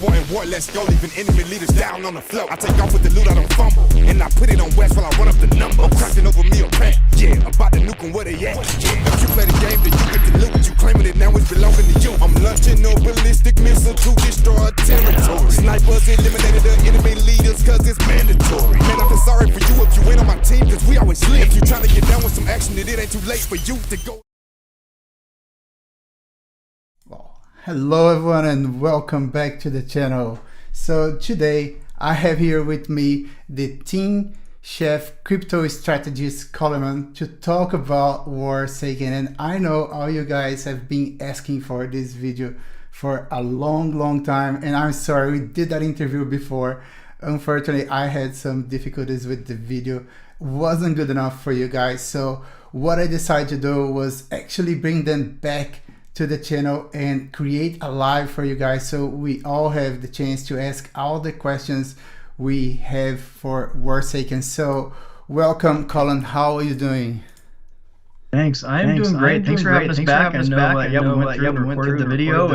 wanting war, let's go, leaving enemy leaders down on the floor. I take off with the loot, I don't fumble, and I put it on West while I run up the number. I'm cracking over me a pack, yeah, about to nuke 'em where they at. If you play the game, then you get the loot. You claiming it, now it's belonging to you. I'm launching a ballistic missile to destroy territory. Snipers eliminated the enemy leaders, cause it's mandatory. Man, I feel sorry for you if you ain't on my team, cause we always lit. If you trying to get down with some action, then it ain't too late for you to go. Hello everyone and welcome back to the channel. So today I have here with me the team chef crypto strategist Coleman to talk about Warsaken. And I know all you guys have been asking for this video for a long time, and I'm sorry, we did that interview before. Unfortunately, I had some difficulties with the video, wasn't good enough for you guys. So what I decided to do was actually bring them back to the channel and create a live for you guys, so we all have the chance to ask all the questions we have for Warsaken. So welcome, Colin. How are you doing? Thanks. I'm doing great. Thanks for having us back. I know, we went through and recorded the video,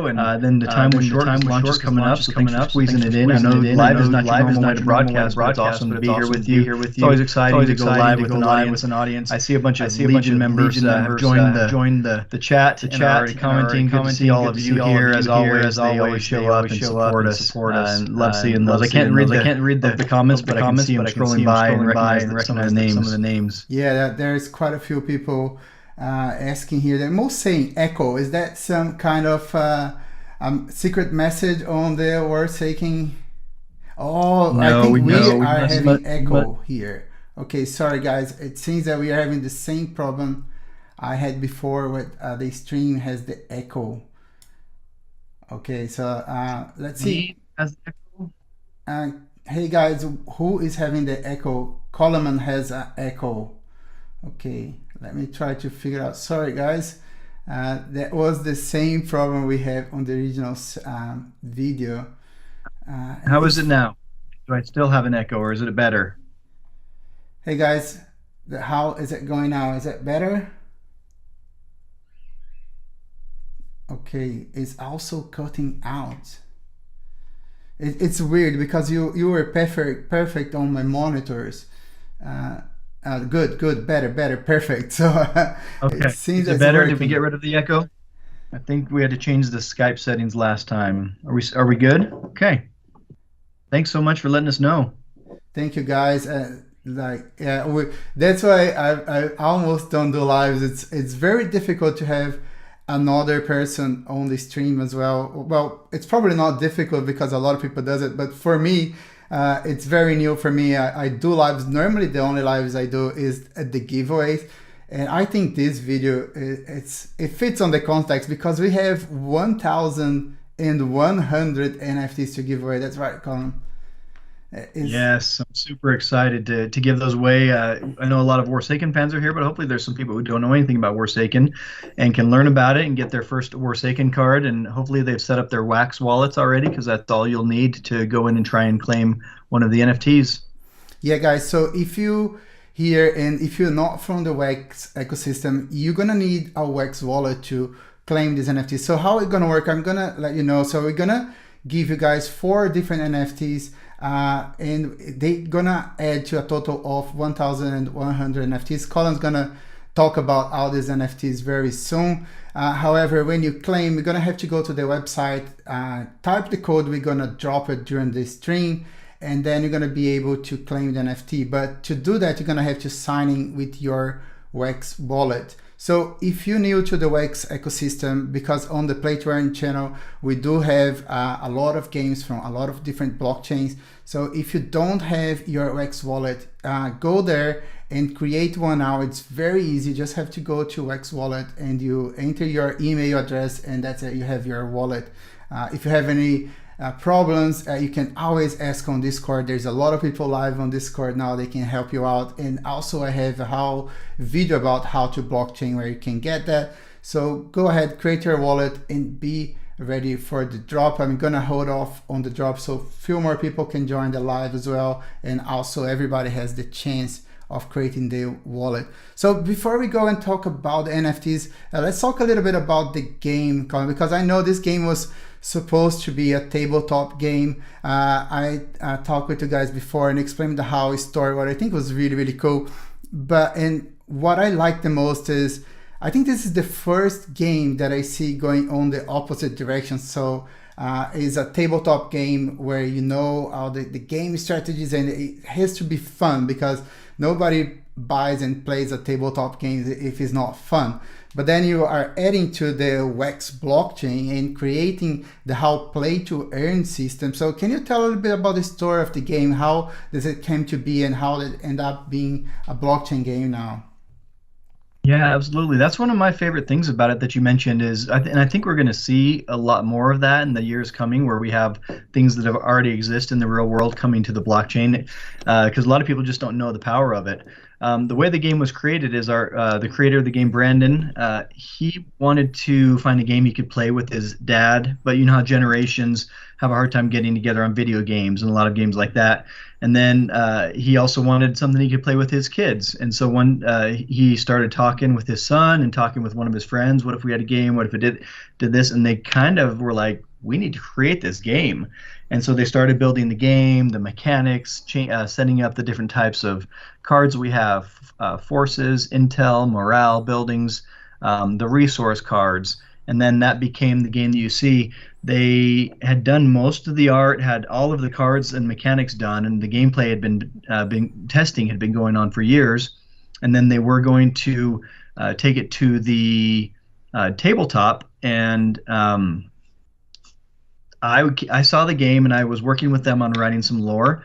and then the time was short. Launch is coming up, so thanks for squeezing it in. I know live is not your normal way to broadcast, but it's awesome to be here with you. It's always exciting to go live with an audience. I see a bunch of Legion members have joined the chat and are already commenting. Good to see all of you here as always. They always show up and support us. And love seeing those. I can't read the comments, but I can see them scrolling by and recognize some of the names. Yeah, there's quite a few people asking here. They're most saying echo. Is that some kind of secret message on the Warsaken? Oh, no, I think we are having echo here. Okay, sorry guys. It seems that we are having the same problem I had before with the stream has the echo. Okay, so let's see. Hey guys, who is having the echo? Coleman has an echo. Okay, let me try to figure out. Sorry guys, that was the same problem we have on the original video. How is it now? Do I still have an echo, or is it better? Hey guys, how is it going now? Is it better? Okay, it's also cutting out. It's weird because you were perfect on my monitors. Good, better, perfect. So okay. It seems is it better? Did we get rid of the echo? I think we had to change the Skype settings last time. Are we good? Okay. Thanks so much for letting us know. Thank you guys. That's why I almost don't do lives. It's very difficult to have another person on the stream as well. Well, it's probably not difficult because a lot of people does it, but for me, it's very new for me. I do lives. Normally the only lives I do is at the giveaways, and I think this video it fits on the context because we have 1,100 NFTs to give away. That's right, Colin. Yes, I'm super excited to give those away. I know a lot of Warsaken fans are here, but hopefully there's some people who don't know anything about Warsaken and can learn about it and get their first Warsaken card. And hopefully they've set up their Wax wallets already, because that's all you'll need to go in and try and claim one of the NFTs. Yeah, guys. So if you here and if you're not from the Wax ecosystem, you're gonna need a Wax wallet to claim this NFT. So how it's gonna work? I'm gonna let you know. So we're gonna give you guys 4 different NFTs. And they're gonna add to a total of 1,100 NFTs. Colin's gonna talk about all these NFTs very soon. However, when you claim, you're gonna have to go to the website, type the code, we're gonna drop it during the stream, and then you're gonna be able to claim the NFT. But to do that, you're gonna have to sign in with your Wax wallet. So if you're new to the Wax ecosystem, because on the Play to Earn channel, we do have a lot of games from a lot of different blockchains. So if you don't have your Wax wallet, go there and create one now. It's very easy. You just have to go to Wax wallet and you enter your email address, and that's it. You have your wallet. If you have any problems, you can always ask on Discord. There's a lot of people live on Discord now. They can help you out. And also I have a whole video about how to blockchain where you can get that. So go ahead, create your wallet and be ready for the drop. I'm gonna hold off on the drop so few more people can join the live as well, and also everybody has the chance of creating the wallet. So before we go and talk about the NFTs, let's talk a little bit about the game, Colin, because I know this game was supposed to be a tabletop game. I talked with you guys before and explained how its story, what I think was really, really cool. And what I like the most is, I think this is the first game that I see going on the opposite direction. So it's a tabletop game where you know all the game strategies, and it has to be fun, because nobody buys and plays a tabletop game if it's not fun. But then you are adding to the WEX blockchain and creating the how play to earn system. So can you tell a little bit about the story of the game? How does it came to be and how it ended up being a blockchain game now? Yeah, absolutely. That's one of my favorite things about it that you mentioned is, and I think we're going to see a lot more of that in the years coming, where we have things that have already exist in the real world coming to the blockchain, because a lot of people just don't know the power of it. The way the game was created is the creator of the game, Brandon, he wanted to find a game he could play with his dad, but you know how generations have a hard time getting together on video games and a lot of games like that. And then he also wanted something he could play with his kids. And so he started talking with his son and talking with one of his friends. What if we had a game? What if it did this? And they kind of were like, we need to create this game. And so they started building the game, the mechanics, setting up the different types of cards we have, forces, intel, morale, buildings, the resource cards. And then that became the game that you see. They had done most of the art, had all of the cards and mechanics done, and the gameplay had been testing had been going on for years. And then they were going to take it to the tabletop, and I saw the game, and I was working with them on writing some lore.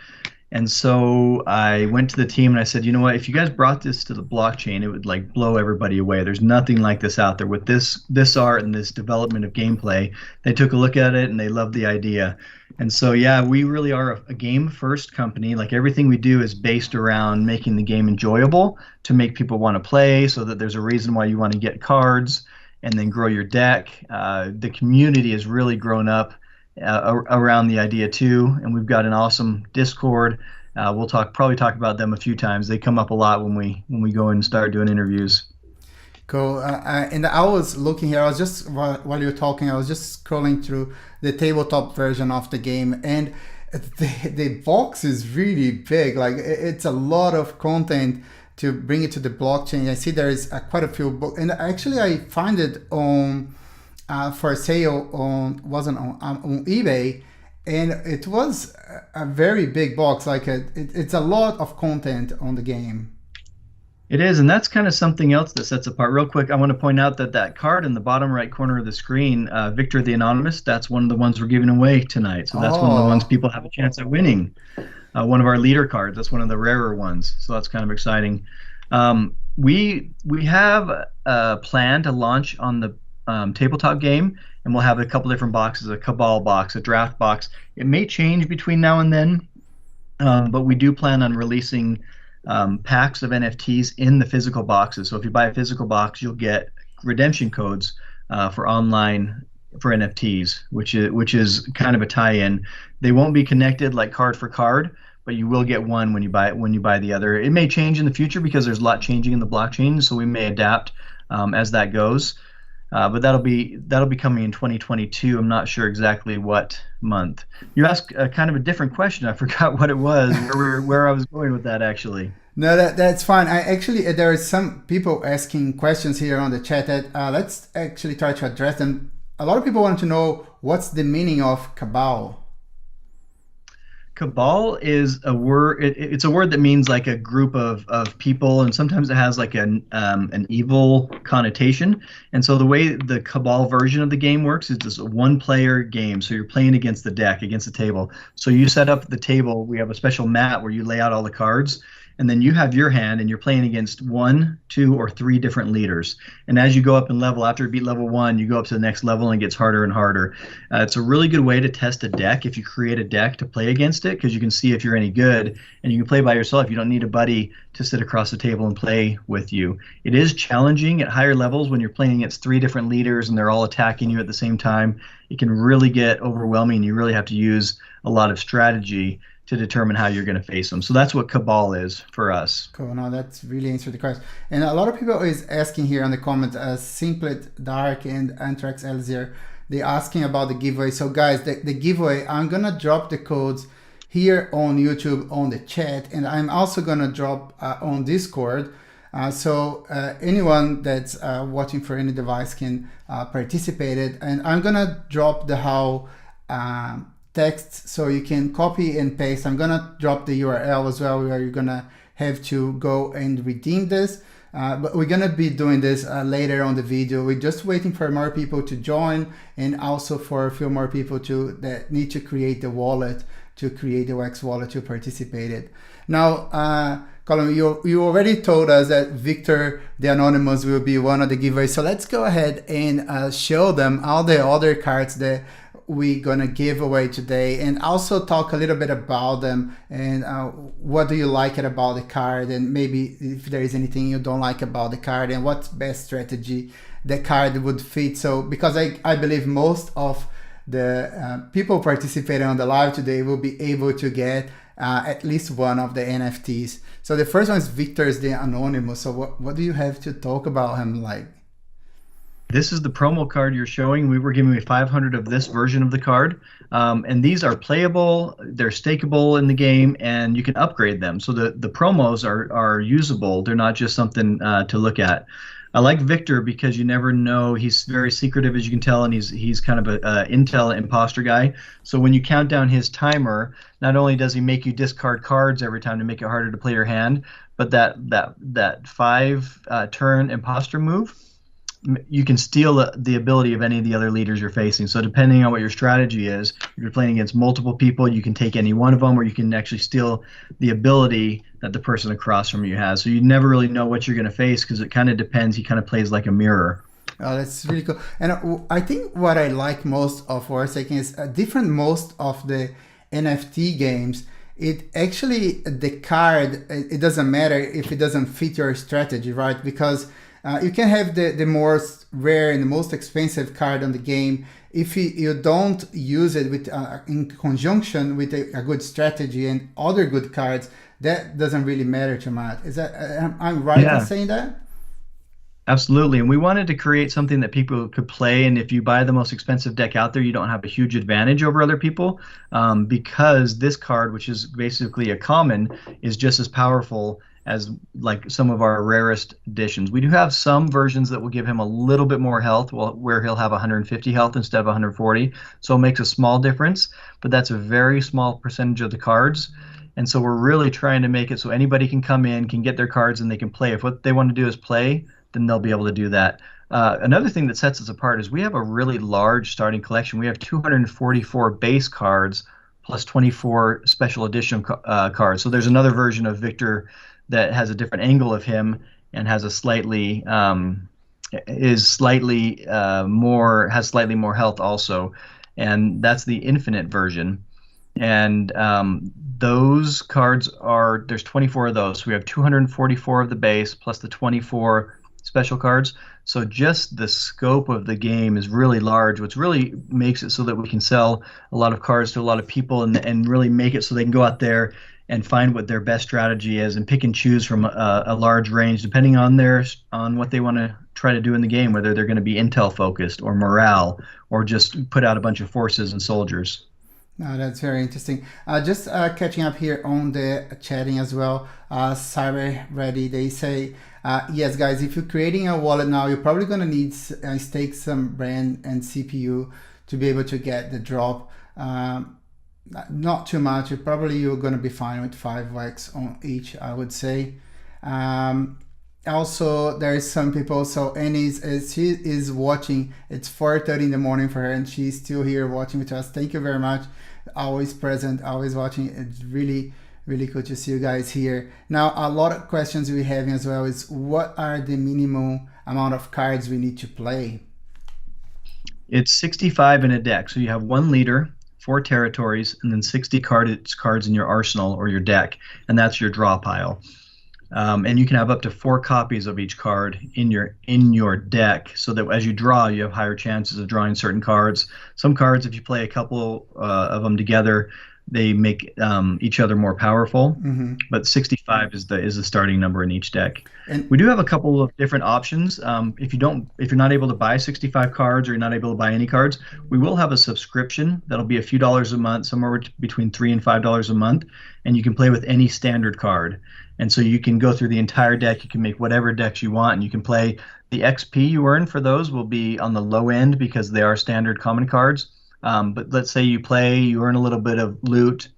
And so I went to the team and I said, you know what, if you guys brought this to the blockchain, it would like blow everybody away. There's nothing like this out there with this art and this development of gameplay. They took a look at it and they loved the idea. And so, yeah, we really are a game first company. Like everything we do is based around making the game enjoyable to make people want to play, so that there's a reason why you want to get cards and then grow your deck. The community has really grown up around the idea too, and we've got an awesome Discord. We'll probably talk about them a few times. They come up a lot when we go and start doing interviews. Cool. And I was looking here. I was just while you were talking, I was just scrolling through the tabletop version of the game, and the box is really big. Like it's a lot of content to bring it to the blockchain. I see there is quite a few books, and actually I find it on. For sale on eBay, and it was a very big box. Like it's a lot of content on the game. It is, and that's kind of something else that sets apart. Real quick, I want to point out that card in the bottom right corner of the screen, Victor the Anonymous, that's one of the ones we're giving away tonight. So that's one of the ones people have a chance at winning. One of our leader cards. That's one of the rarer ones. So that's kind of exciting. We have a plan to launch on the tabletop game, and we'll have a couple different boxes: a Cabal box, a draft box. It may change between now and then, but we do plan on releasing packs of NFTs in the physical boxes. So if you buy a physical box, you'll get redemption codes for online for NFTs, which is kind of a tie-in. They won't be connected like card for card, but you will get one when you buy the other. It may change in the future because there's a lot changing in the blockchain, so we may adapt as that goes. But that'll be coming in 2022. I'm not sure exactly what month. You asked kind of a different question. I forgot what it was. where I was going with that actually. No, that's fine. I actually there are some people asking questions here on the chat that let's actually try to address them. A lot of people want to know what's the meaning of Cabal. Cabal is a word. It's a word that means like a group of people, and sometimes it has like an evil connotation. And so the way the Cabal version of the game works is this one-player game. So you're playing against the deck, against the table. So you set up the table. We have a special mat where you lay out all the cards, and then you have your hand, and you're playing against 1, 2, or 3 different leaders. And as you go up in level, after you beat level 1, you go up to the next level, and it gets harder and harder. It's a really good way to test a deck if you create a deck to play against it, because you can see if you're any good, and you can play by yourself. You don't need a buddy to sit across the table and play with you. It is challenging at higher levels when you're playing against 3 different leaders, and they're all attacking you at the same time. It can really get overwhelming. You really have to use a lot of strategy to determine how you're going to face them. So that's what Cabal is for us. Cool. No, that's really answered the question. And a lot of people is asking here on the comments, Simplet Dark and Anthrax Elzier, they're asking about the giveaway. So guys, the giveaway, I'm going to drop the codes here on YouTube on the chat, and I'm also going to drop on Discord. So anyone that's watching for any device can participate it. And I'm going to drop the how text so you can copy and paste. I'm gonna drop the URL as well where you're gonna have to go and redeem this. But we're gonna be doing this later on the video. We're just waiting for more people to join, and also for a few more people that need to create the wallet, to create the Wax wallet to participate it. Now, Colin, you already told us that Victor the Anonymous will be one of the giveaways. So let's go ahead and show them all the other cards that we're gonna give away today, and also talk a little bit about them, and what do you like it about the card, and maybe if there is anything you don't like about the card, and what best strategy the card would fit. So because I believe most of the people participating on the live today will be able to get at least one of the NFTs. So the first one is Victor's the Anonymous. So what do you have to talk about him like? This is the promo card you're showing. We were giving away 500 of this version of the card. And these are playable, they're stakeable in the game, and you can upgrade them. So the promos are usable. They're not just something to look at. I like Victor because you never know. He's very secretive, as you can tell, and he's kind of a intel imposter guy. So when you count down his timer, not only does he make you discard cards every time to make it harder to play your hand, but that 5 turn imposter move, you can steal the ability of any of the other leaders you're facing. So depending on what your strategy is, if you're playing against multiple people, you can take any one of them, or you can actually steal the ability that the person across from you has. So you never really know what you're going to face, because it kind of depends. He kind of plays like a mirror. Oh, that's really cool. And I think what I like most of Warsaken is different most of the NFT games. It actually, the card, it doesn't matter if it doesn't fit your strategy, right? Because you can have the most rare and the most expensive card on the game. If you don't use it with in conjunction with a good strategy and other good cards, that doesn't really matter too much. Is that I'm right in saying that? Absolutely, and we wanted to create something that people could play, and if you buy the most expensive deck out there, you don't have a huge advantage over other people, because this card, which is basically a common, is just as powerful as like some of our rarest editions. We do have some versions that will give him a little bit more health, where he'll have 150 health instead of 140, so it makes a small difference, but that's a very small percentage of the cards. And so we're really trying to make it so anybody can come in, can get their cards, and they can play. If what they want to do is play, then they'll be able to do that. Another thing that sets us apart is we have a really large starting collection. We have 244 base cards plus 24 special edition cards. So there's another version of Victor that has a different angle of him and has a slightly has slightly more health also, and that's the infinite version. And those cards there's 24 of those. So we have 244 of the base plus the 24 special cards. So just the scope of the game is really large, which really makes it so that we can sell a lot of cards to a lot of people, and really make it so they can go out there and find what their best strategy is and pick and choose from a large range depending on what they want to try to do in the game, whether they're going to be intel focused or morale or just put out a bunch of forces and soldiers. No, that's very interesting. Just catching up here on the chatting as well. Cyber Ready, they say, yes, guys, if you're creating a wallet now, you're probably going to need stake some brand and CPU to be able to get the drop. Not too much. You're going to be fine with 5x on each, I would say. Also, there is some people, so Annie she is watching. It's 4:30 in the morning for her, and she's still here watching with us. Thank you very much. Always present, always watching. It's really, really good to see you guys here. Now, a lot of questions we're having as well is, what are the minimum amount of cards we need to play? It's 65 in a deck. So you have 1 leader, 4 territories, and then 60 cards in your arsenal or your deck, and that's your draw pile. And you can have up to 4 copies of each card in your deck, so that as you draw, you have higher chances of drawing certain cards. Some cards, if you play a couple of them together, they make each other more powerful. But 65 is the starting number in each deck. And we do have a couple of different options. If you're not able to buy 65 cards, or you're not able to buy any cards, we will have a subscription that'll be a few dollars a month, somewhere between $3 and $5 a month, and you can play with any standard card. And so you can go through the entire deck. You can make whatever decks you want, and you can play. The XP you earn for those will be on the low end because they are standard common cards. But let's say you earn a little bit of loot,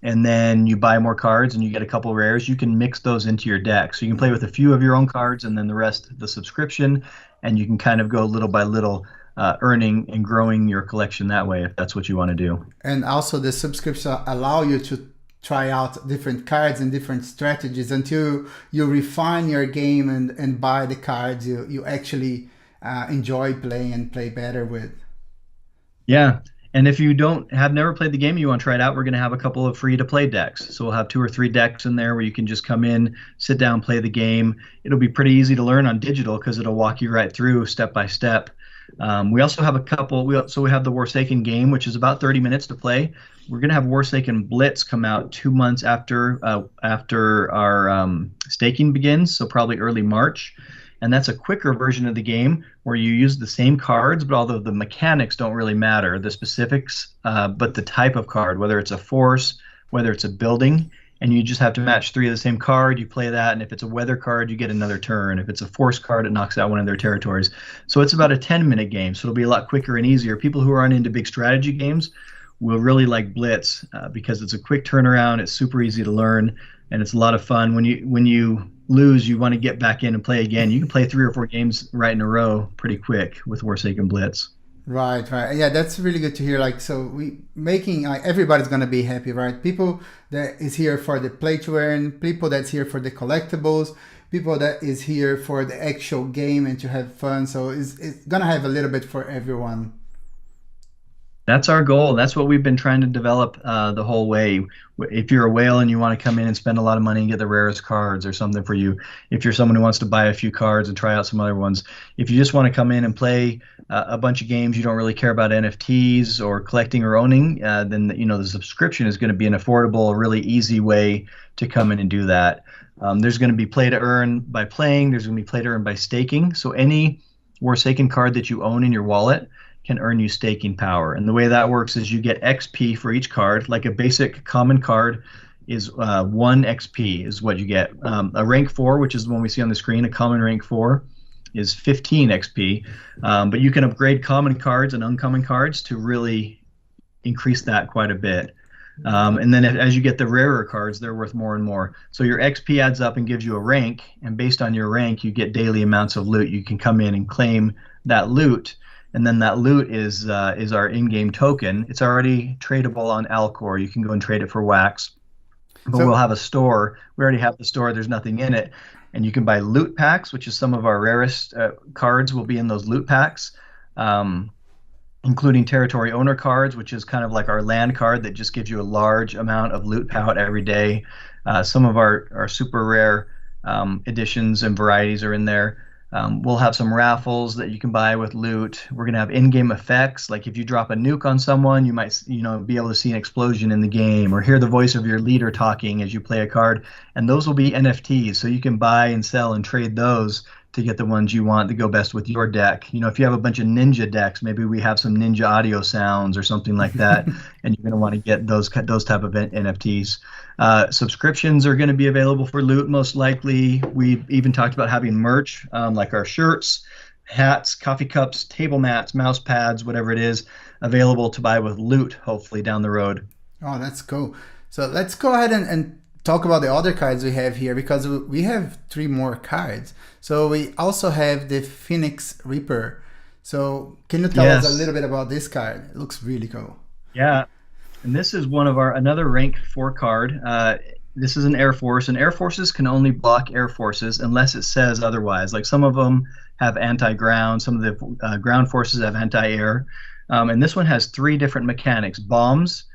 and then you buy more cards and you get a couple rares. You can mix those into your deck. So you can play with a few of your own cards and then the rest the subscription, and you can kind of go little by little, earning and growing your collection that way if that's what you want to do. And also the subscription allow you to try out different cards and different strategies until you refine your game and buy the cards you actually enjoy playing and play better with. Yeah, and if you have never played the game, you want to try it out, we're going to have a couple of free-to-play decks. So we'll have 2 or 3 decks in there where you can just come in, sit down, play the game. It'll be pretty easy to learn on digital because it'll walk you right through step by step. We also have a couple. We have the Warsaken game, which is about 30 minutes to play. We're going to have Warsaken Blitz come out 2 months after our staking begins, so probably early March. And that's a quicker version of the game where you use the same cards, but although the mechanics don't really matter, the specifics, but the type of card, whether it's a force, whether it's a building, and you just have to match 3 of the same card. You play that, and if it's a weather card, you get another turn. If it's a force card, it knocks out one of their territories. So it's about a 10-minute game, so it'll be a lot quicker and easier. People who aren't into big strategy games will really like Blitz because it's a quick turnaround, it's super easy to learn, and it's a lot of fun. When you lose, you want to get back in and play again. You can play 3 or 4 games right in a row pretty quick with Warsaken Blitz. Right. Yeah, that's really good to hear. Like, so everybody's gonna be happy, right? People that is here for the play to earn, people that's here for the collectibles, people that is here for the actual game and to have fun. So it's gonna have a little bit for everyone. That's our goal. That's what we've been trying to develop the whole way. If you're a whale and you want to come in and spend a lot of money and get the rarest cards or something for you, if you're someone who wants to buy a few cards and try out some other ones, if you just want to come in and play a bunch of games, you don't really care about NFTs or collecting or owning, then the subscription is going to be an affordable, really easy way to come in and do that. There's going to be play to earn by playing. There's going to be play to earn by staking. So any Warsaken card that you own in your wallet can earn you staking power. And the way that works is you get XP for each card. Like a basic common card is 1 XP is what you get. A rank 4, which is the one we see on the screen, a common rank 4, is 15 XP. But you can upgrade common cards and uncommon cards to really increase that quite a bit. And then as you get the rarer cards, they're worth more and more. So your XP adds up and gives you a rank, and based on your rank, you get daily amounts of loot. You can come in and claim that loot. And then that loot is our in-game token. It's already tradable on Alcor. You can go and trade it for wax. But we'll have a store. We already have the store. There's nothing in it. And you can buy loot packs, which is some of our rarest cards will be in those loot packs, including territory owner cards, which is kind of like our land card that just gives you a large amount of loot pout every day. Some of our super rare editions and varieties are in there. We'll have some raffles that you can buy with loot. We're going to have in-game effects. Like if you drop a nuke on someone, you might be able to see an explosion in the game or hear the voice of your leader talking as you play a card. And those will be NFTs. So you can buy and sell and trade those to get the ones you want to go best with your deck. If you have a bunch of ninja decks, maybe we have some ninja audio sounds or something like that, and you're going to want to get those type of NFTs. Subscriptions are going to be available for loot most likely. We even talked about having merch, like our shirts, hats, coffee cups, table mats, mouse pads, whatever it is, available to buy with loot, hopefully down the road. Oh, that's cool. So let's go ahead and talk about the other cards we have here, because we have 3 more cards. So we also have the Phoenix Reaper. So can you tell us a little bit about this card? It looks really cool. Yeah, and this is another rank 4 card. This is an Air Force, and Air Forces can only block Air Forces unless it says otherwise. Like some of them have anti-ground, some of the ground forces have anti-air, and this one has 3 different mechanics. Bombs.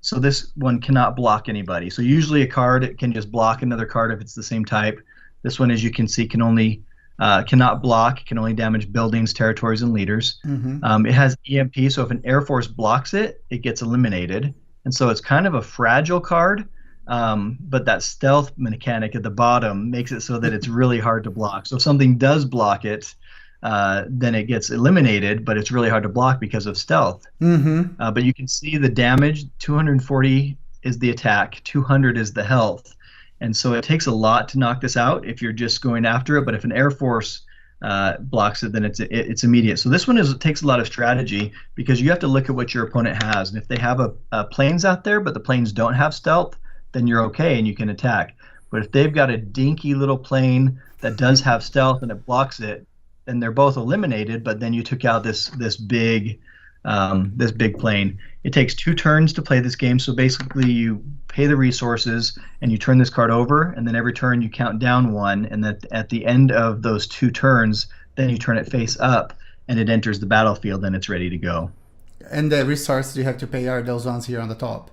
So this one cannot block anybody. So usually a card can just block another card if it's the same type. This one, as you can see, cannot block, can only damage buildings, territories, and leaders. Mm-hmm. It has EMP, so if an Air Force blocks it, it gets eliminated. and so it's kind of a fragile card. But that stealth mechanic at the bottom makes it so that it's really hard to block. So if something does block it, then it gets eliminated, but it's really hard to block because of stealth. But you can see the damage. 240 is the attack, 200 is the health. And so it takes a lot to knock this out if you're just going after it. But if an Air Force blocks it, then it's immediate. So this one takes a lot of strategy, because you have to look at what your opponent has. And if they have a planes out there, but the planes don't have stealth, then you're okay and you can attack. But if they've got a dinky little plane that does have stealth and it blocks it, then they're both eliminated. But then you took out this big plane. It takes 2 turns to play this game. So basically, you pay the resources and you turn this card over, and then every turn you count down 1, and that at the end of those 2 turns, then you turn it face up, and it enters the battlefield, and it's ready to go. And the resources you have to pay are those ones here on the top.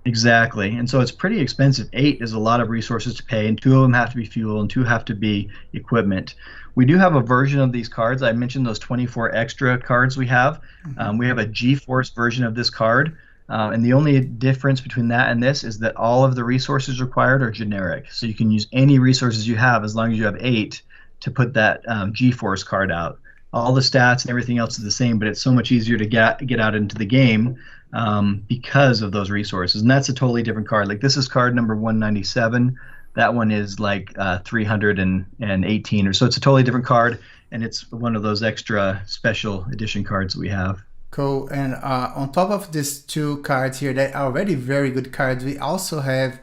Exactly. And so it's pretty expensive. 8 is a lot of resources to pay, and 2 of them have to be fuel and 2 have to be equipment. We do have a version of these cards. I mentioned those 24 extra cards we have. We have a G-Force version of this card. And the only difference between that and this is that all of the resources required are generic. So you can use any resources you have as long as you have 8 to put that G-Force card out. All the stats and everything else is the same, but it's so much easier to get out into the game because of those resources. And that's a totally different card. Like, this is card number 197. That one is like 318 or so. It's a totally different card, and it's one of those extra special edition cards that we have. Cool. And on top of these 2 cards here that are already very good cards, we also have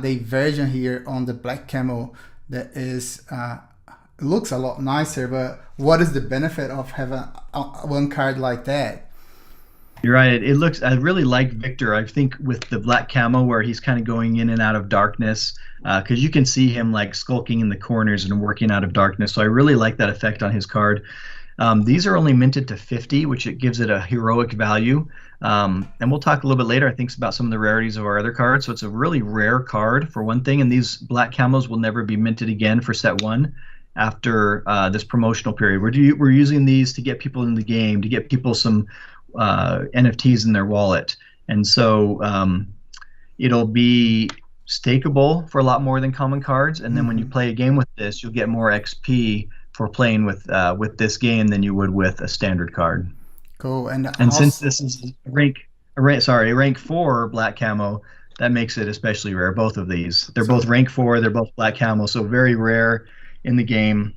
the version here on the black camo that is looks a lot nicer. But what is the benefit of having one card like that? You're right. It looks. I really like Victor. I think with the black camo, where he's kind of going in and out of darkness, because you can see him like skulking in the corners and working out of darkness. So I really like that effect on his card. These are only minted to 50, which it gives it a heroic value. And we'll talk a little bit later, I think, about some of the rarities of our other cards. So it's a really rare card for one thing, and these black camos will never be minted again for set 1 after this promotional period. We're using these to get people in the game, to get people some NFTs in their wallet, and so it'll be stakeable for a lot more than common cards. And then when you play a game with this, you'll get more XP for playing with this game than you would with a standard card. Cool. And since this is a rank 4 black camo, that makes it especially rare. Both of these, they're both rank 4. They're both black camo, so very rare in the game.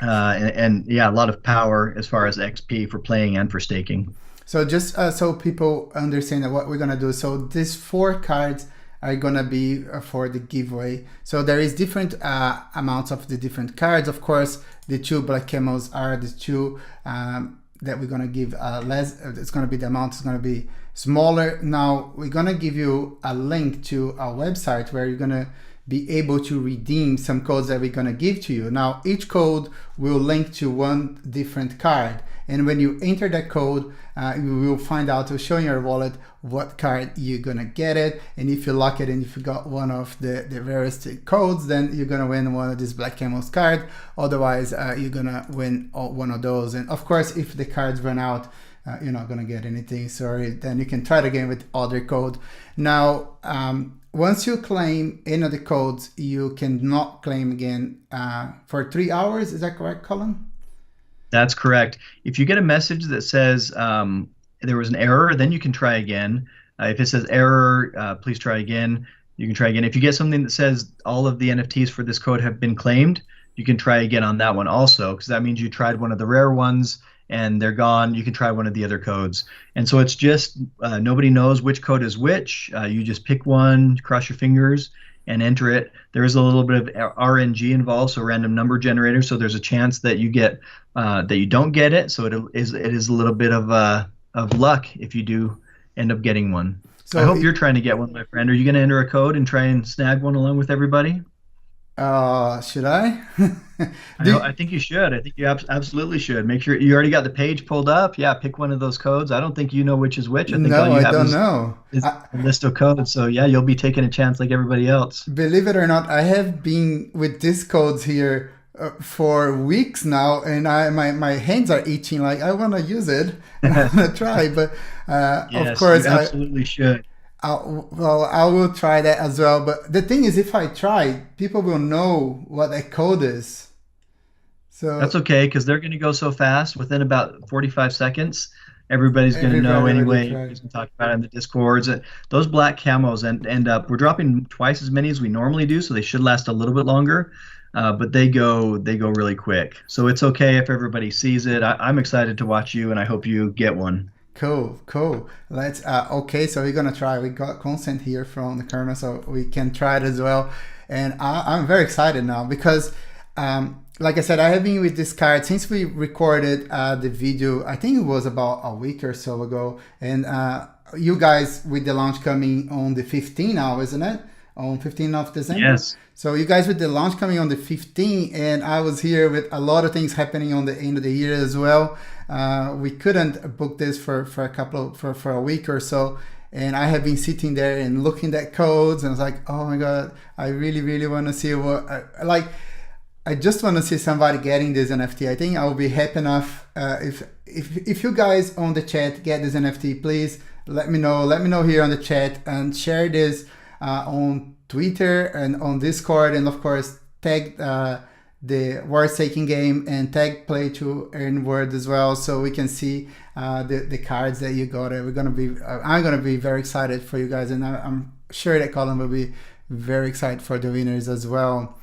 And yeah, a lot of power as far as XP for playing and for staking. So just so people understand what we're gonna do. So these 4 cards are gonna be for the giveaway. So there is different amounts of the different cards. Of course, the 2 black camos are the 2 that we're gonna give less. It's gonna be the amount is gonna be smaller. Now we're gonna give you a link to our website where you're gonna be able to redeem some codes that we're gonna give to you. Now each code will link to one different card, and when you enter that code, you will find out, will show in your wallet what card you're gonna get it. And if you lock it and if you got one of the various codes, then you're gonna win one of these black camos card. Otherwise you're gonna win one of those. And of course, if the cards run out, you're not gonna get anything, sorry. Then you can try it again with other code. Now once you claim any of the codes, you cannot claim again for 3 hours. Is that correct, Colin? That's correct. If you get a message that says there was an error, then you can try again. If it says error, please try again, you can try again. If you get something that says all of the NFTs for this code have been claimed, you can try again on that one also, because that means you tried one of the rare ones and they're gone. You can try one of the other codes. And so it's just nobody knows which code is which. You just pick one, cross your fingers, and enter it. There is a little bit of RNG involved, so random number generator. So there's a chance that you get that you don't get it. So it is a little bit of luck if you do end up getting one. So I hope you're trying to get one, my friend. Are you going to enter a code and try and snag one along with everybody? Should I? I think you should. I think you absolutely should. Make sure you already got the page pulled up. Yeah, pick one of those codes. I don't think you know which is which. I think all you have don't know. Is a list of codes. So yeah, you'll be taking a chance like everybody else. Believe it or not, I have been with these codes here for weeks now, and my hands are itching. Like I want to use it, and I want to try, but Yes, of course you absolutely should. I will try that as well. But the thing is, if I try, people will know what that code is. So That's okay, because they're going to go so fast. Within about 45 seconds, everybody's going to know everybody already anyway. tried. Everybody's going to talk about it in the Discords. Those black camos end up, we're dropping twice as many as we normally do, so they should last a little bit longer. But they go really quick. So it's okay if everybody sees it. I'm excited to watch you, and I hope you get one. Cool. Let's okay. So we're gonna try. We got consent here from the Colonel, so we can try it as well. And I'm very excited now because, like I said, I have been with this card since we recorded the video. I think it was about a week or so ago. And you guys with the launch coming on the 15th now, isn't it? On 15th of December. Yes. So you guys with the launch coming on the 15th, and I was here with a lot of things happening on the end of the year as well. We couldn't book this for a week or so, and I have been sitting there and looking at codes, and I was like, oh my god, I really want to see what I just want to see somebody getting this NFT. I think I will be happy enough if you guys on the chat get this NFT. Please let me know here on the chat, and share this on Twitter and on Discord, and of course tag the Warsaken game and tag Play to Earn Word as well, so we can see the cards that you got. I'm gonna be very excited for you guys, and I'm sure that Colin will be very excited for the winners as well.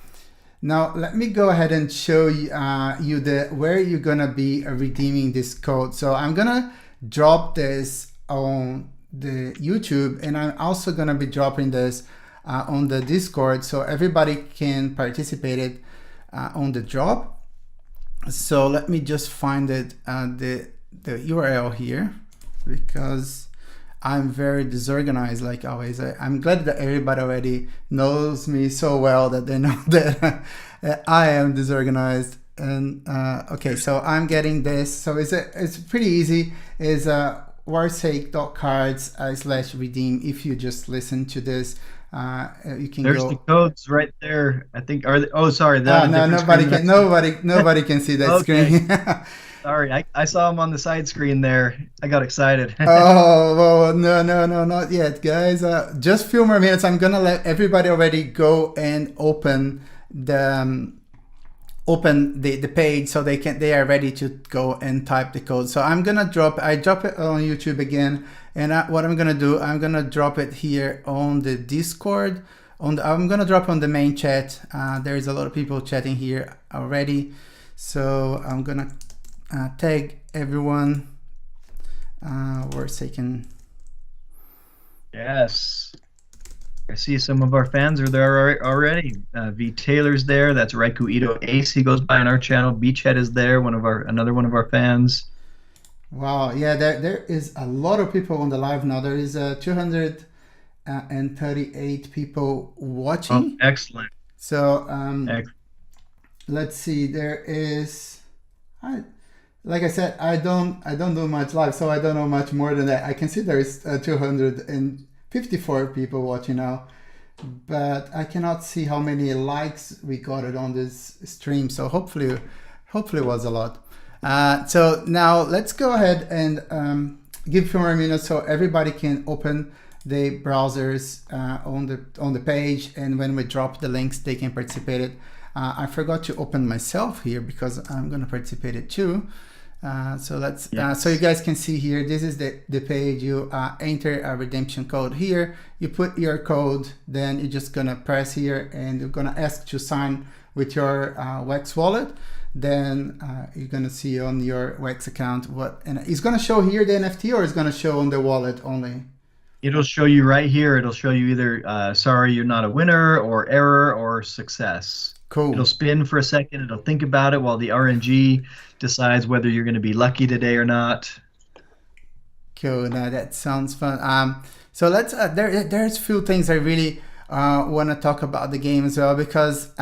Now let me go ahead and show you where you're gonna be redeeming this code. So I'm gonna drop this on the YouTube, and I'm also gonna be dropping this on the Discord, so everybody can participate it on the drop. So let me just find it the URL here, because I'm very disorganized like always. I'm glad that everybody already knows me so well that they know that I am disorganized. And okay, so I'm getting this. So it's pretty easy. It's warsake.cards/redeem. If you just listen to this, you can There's go. the codes right there. I think sorry. No, nobody can see that screen. Sorry, I saw them on the side screen there. I got excited. Oh, well, no, not yet, guys. Just a few more minutes. I'm gonna let everybody already go and open the page, so they are ready to go and type the code. So I'm gonna drop it on YouTube again, and what I'm gonna do, I'm gonna drop it here on the Discord. I'm gonna drop on the main chat. There's a lot of people chatting here already, so I'm gonna tag everyone. Warsaken. Yes. I see some of our fans are there already. V Taylor's there. That's Raiku Ito Ace. He goes by on our channel. Beachhead is there. Another one of our fans. Wow. Yeah, there is a lot of people on the live now. There is 238 people watching. Oh, excellent. So let's see. There is, like I said, I don't do much live, so I don't know much more than that. I can see there is 254 people watching now, but I cannot see how many likes we got it on this stream. So hopefully it was a lot. So now let's go ahead and give a few more minutes so everybody can open the browsers on the page, and when we drop the links, they can participate it. I forgot to open myself here because I'm gonna participate it too. So let's so you guys can see here, this is the page. You enter a redemption code here, you put your code, then you're just gonna press here, and you're gonna ask to sign with your Wax wallet. Then you're gonna see on your Wax account and it's gonna show here the NFT, or it's gonna show on the wallet only. It'll show you right here. It'll show you either sorry you're not a winner, or error, or success. Cool. It'll spin for a second. It'll think about it while the RNG decides whether you're going to be lucky today or not. Cool. Now that sounds fun. So let's. There's a few things I really want to talk about the game as well, because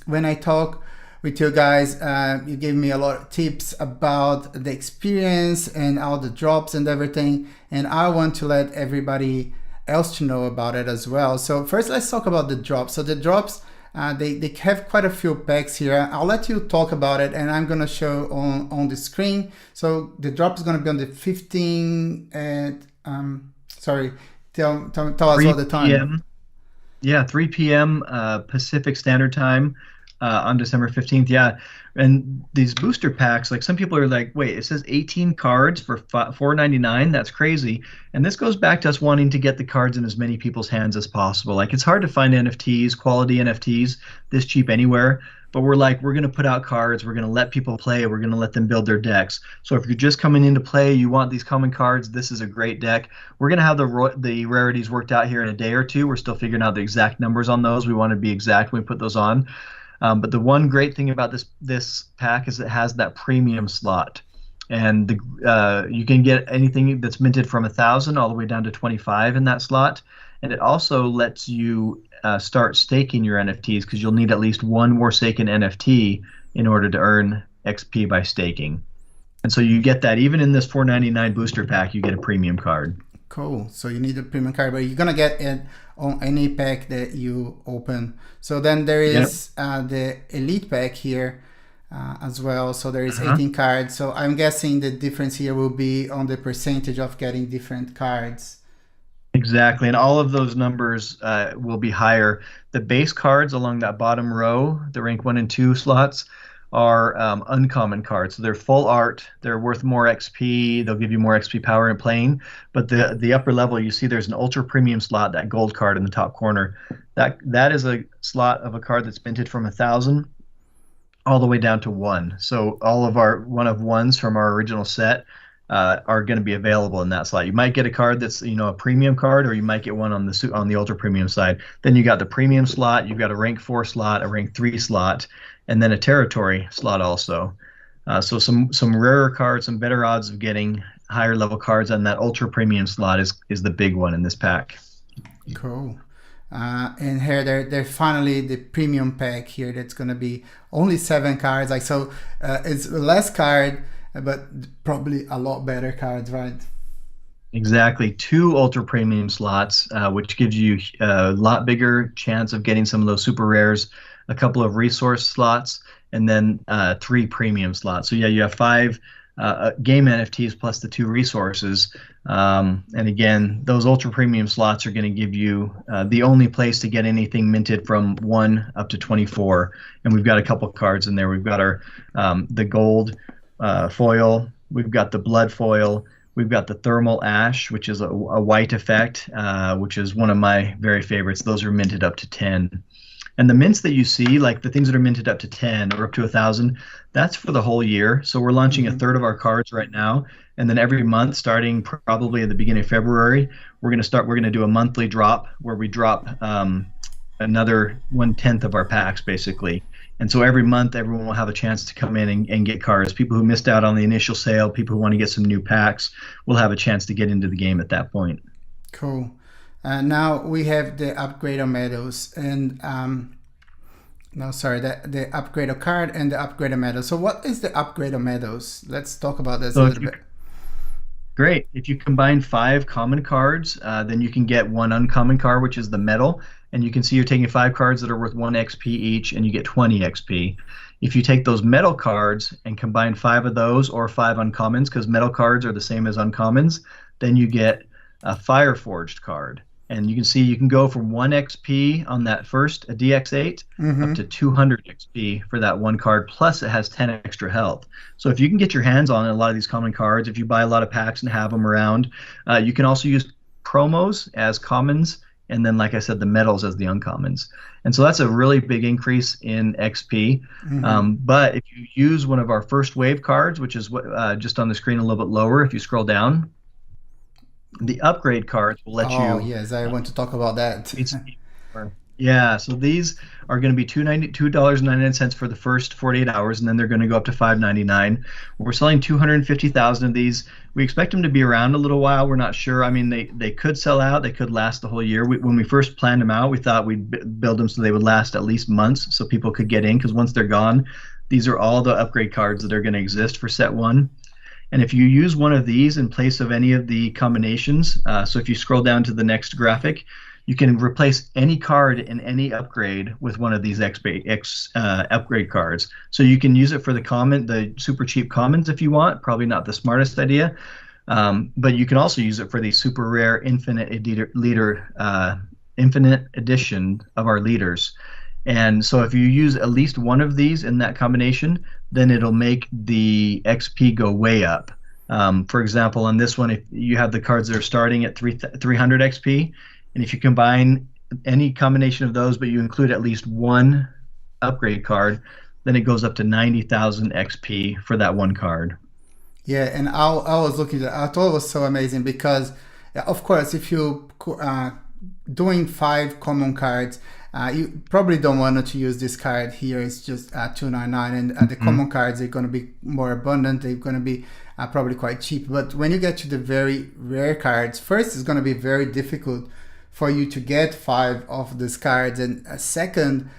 when I talk with you guys, you gave me a lot of tips about the experience and all the drops and everything, and I want to let everybody else to know about it as well. So first, let's talk about the drops. So the drops. They have quite a few packs here. I'll let you talk about it, and I'm gonna show on the screen. So the drop is gonna be on the 15 at sorry, tell us what the time. PM. Yeah, 3 p.m. Pacific Standard Time on December 15th. Yeah, and these booster packs, like some people are like, wait, it says 18 cards for $4.99. That's crazy. And this goes back to us wanting to get the cards in as many people's hands as possible. Like, it's hard to find NFTs, quality NFTs, this cheap anywhere. But we're like, we're going to put out cards. We're going to let people play. We're going to let them build their decks. So if you're just coming in to play, you want these common cards, this is a great deck. We're going to have the rarities worked out here in a day or two. We're still figuring out the exact numbers on those. We want to be exact when we put those on. But the one great thing about this pack is it has that premium slot. And you can get anything that's minted from 1,000 all the way down to 25 in that slot. And it also lets you start staking your NFTs, because you'll need at least one Warsaken NFT in order to earn XP by staking. And so you get that even in this $4.99 booster pack, you get a premium card. Cool. So you need a premium card, but you're gonna get it on any pack that you open. So then there is the Elite pack here as well. So there is 18 cards. So I'm guessing the difference here will be on the percentage of getting different cards. Exactly, and all of those numbers will be higher. The base cards along that bottom row, the rank 1 and 2 slots, are uncommon cards. So they're full art. They're worth more XP. They'll give you more XP power in playing. But the upper level, you see there's an ultra premium slot, that gold card in the top corner. That is a slot of a card that's minted from 1,000 all the way down to 1. So all of our 1 of 1s from our original set are going to be available in that slot. You might get a card that's a premium card, or you might get one on the ultra premium side. Then you got the premium slot, you've got a rank 4 slot, a rank 3 slot, and then a territory slot also. So some rarer cards, some better odds of getting higher level cards, and that ultra premium slot is the big one in this pack. Cool. And here they're finally the premium pack here. That's gonna be only 7 cards. Like, so it's less card, but probably a lot better cards, right? Exactly. 2 ultra premium slots, which gives you a lot bigger chance of getting some of those super rares, a couple of resource slots, and then 3 premium slots. So yeah, you have 5 game NFTs plus the 2 resources. And again, those ultra premium slots are going to give you the only place to get anything minted from 1 up to 24. And we've got a couple cards in there. We've got our the gold foil, we've got the blood foil, we've got the thermal ash, which is a white effect, which is one of my very favorites. Those are minted up to 10. And the mints that you see, like the things that are minted up to 10 or up to 1,000, that's for the whole year. So we're launching a third of our cards right now, and then every month, starting probably at the beginning of February, we're going to do a monthly drop where we drop another 1/10 of our packs, basically. And so every month, everyone will have a chance to come in and get cards. People who missed out on the initial sale, people who want to get some new packs, will have a chance to get into the game at that point. Cool. Now we have the upgrader medals, and the upgrader card and the upgrader medal. So what is the upgrader medals? Let's talk about this a little bit. Great. If you combine 5 common cards, then you can get 1 uncommon card, which is the medal. And you can see you're taking 5 cards that are worth 1 XP each, and you get 20 XP. If you take those medal cards and combine 5 of those, or 5 uncommons, because medal cards are the same as uncommons, then you get a Fireforged card. And you can see you can go from 1 XP on that first, a DX8, up to 200 XP for that 1 card, plus it has 10 extra health. So if you can get your hands on a lot of these common cards, if you buy a lot of packs and have them around, you can also use promos as commons, and then, like I said, the medals as the uncommons. And so that's a really big increase in XP. But if you use one of our first wave cards, which is just on the screen a little bit lower, if you scroll down, the upgrade cards will let you... Oh, yes, I want to talk about that. Yeah, so these are going to be $2.99 for the first 48 hours, and then they're going to go up to $5.99. We're selling 250,000 of these. We expect them to be around a little while. We're not sure. I mean, they could sell out. They could last the whole year. When we first planned them out, we thought we'd build them so they would last at least months so people could get in, because once they're gone, these are all the upgrade cards that are going to exist for set 1. And if you use one of these in place of any of the combinations, so if you scroll down to the next graphic, you can replace any card in any upgrade with one of these upgrade cards. So you can use it for the super cheap commons if you want. Probably not the smartest idea, but you can also use it for the super rare infinite edition of our leaders. And so if you use at least one of these in that combination, then it'll make the XP go way up. For example, on this one, if you have the cards that are starting at 300 XP, and if you combine any combination of those, but you include at least one upgrade card, then it goes up to 90,000 XP for that one card. Yeah, and I was looking at it. I thought it was so amazing because, of course, if you doing 5 common cards, you probably don't want to use this card here. It's just 299, and the common cards are going to be more abundant. They're going to be probably quite cheap. But when you get to the very rare cards, first it's going to be very difficult for you to get 5 of these cards, and second,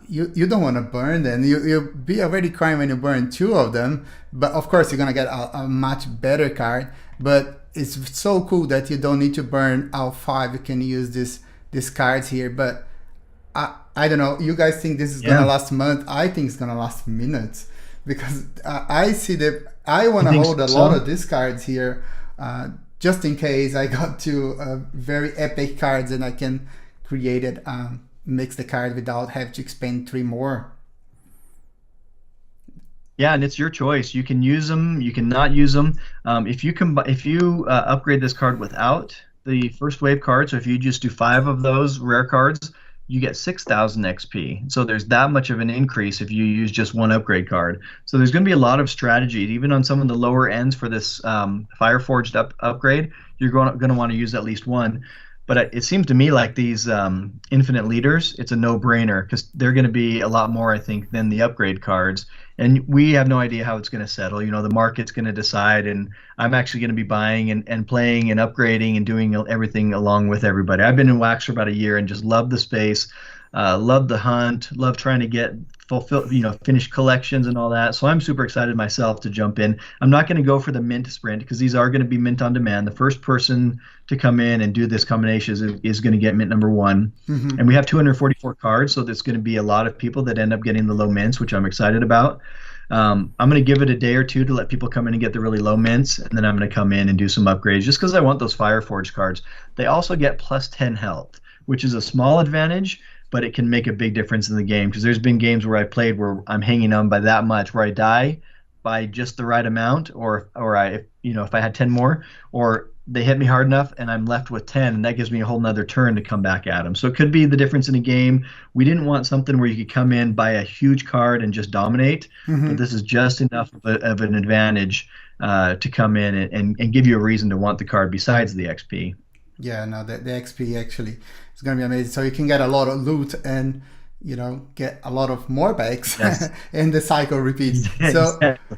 you don't want to burn them. You'll be already crying when you burn 2 of them, but of course you're going to get a much better card. But it's so cool that you don't need to burn all 5. You can use these cards here. But I don't know, you guys think this is going to last a month? I think it's going to last minutes, because I see that I want to hold a lot of these cards here, just in case I got to very epic cards and I can create it, mix the card without having to expend 3 more. Yeah, and it's your choice. You can use them, you can not use them. If you upgrade this card without the first wave card, so if you just do 5 of those rare cards, you get 6,000 XP. So there's that much of an increase if you use just one upgrade card. So there's going to be a lot of strategy, even on some of the lower ends for this Fireforged upgrade. You're going to want to use at least one. But it seems to me like these infinite leaders, it's a no-brainer, because they're going to be a lot more, I think, than the upgrade cards. And we have no idea how it's going to settle. You know, the market's going to decide, and I'm actually going to be buying and playing and upgrading and doing everything along with everybody. I've been in Wax for about a year and just love the space, love the hunt, love trying to finish collections and all that. So I'm super excited myself to jump in. I'm not going to go for the mint sprint, because these are going to be mint on demand. The first person to come in and do this combination is going to get mint number 1. Mm-hmm. And we have 244 cards, so there's going to be a lot of people that end up getting the low mints, which I'm excited about. I'm going to give it a day or 2 to let people come in and get the really low mints, and then I'm going to come in and do some upgrades just because I want those Fireforged cards. They also get plus 10 health, which is a small advantage, but it can make a big difference in the game, because there's been games where I played where I'm hanging on by that much, where I die by just the right amount, or if I had 10 more, or they hit me hard enough and I'm left with 10, and that gives me a whole nother turn to come back at them. So it could be the difference in a game. We didn't want something where you could come in, buy a huge card and just dominate, but this is just enough of an advantage to come in and give you a reason to want the card besides the XP. Yeah, no, the XP actually is going to be amazing. So you can get a lot of loot and, get a lot of more bags, yes. And the cycle repeats. So exactly.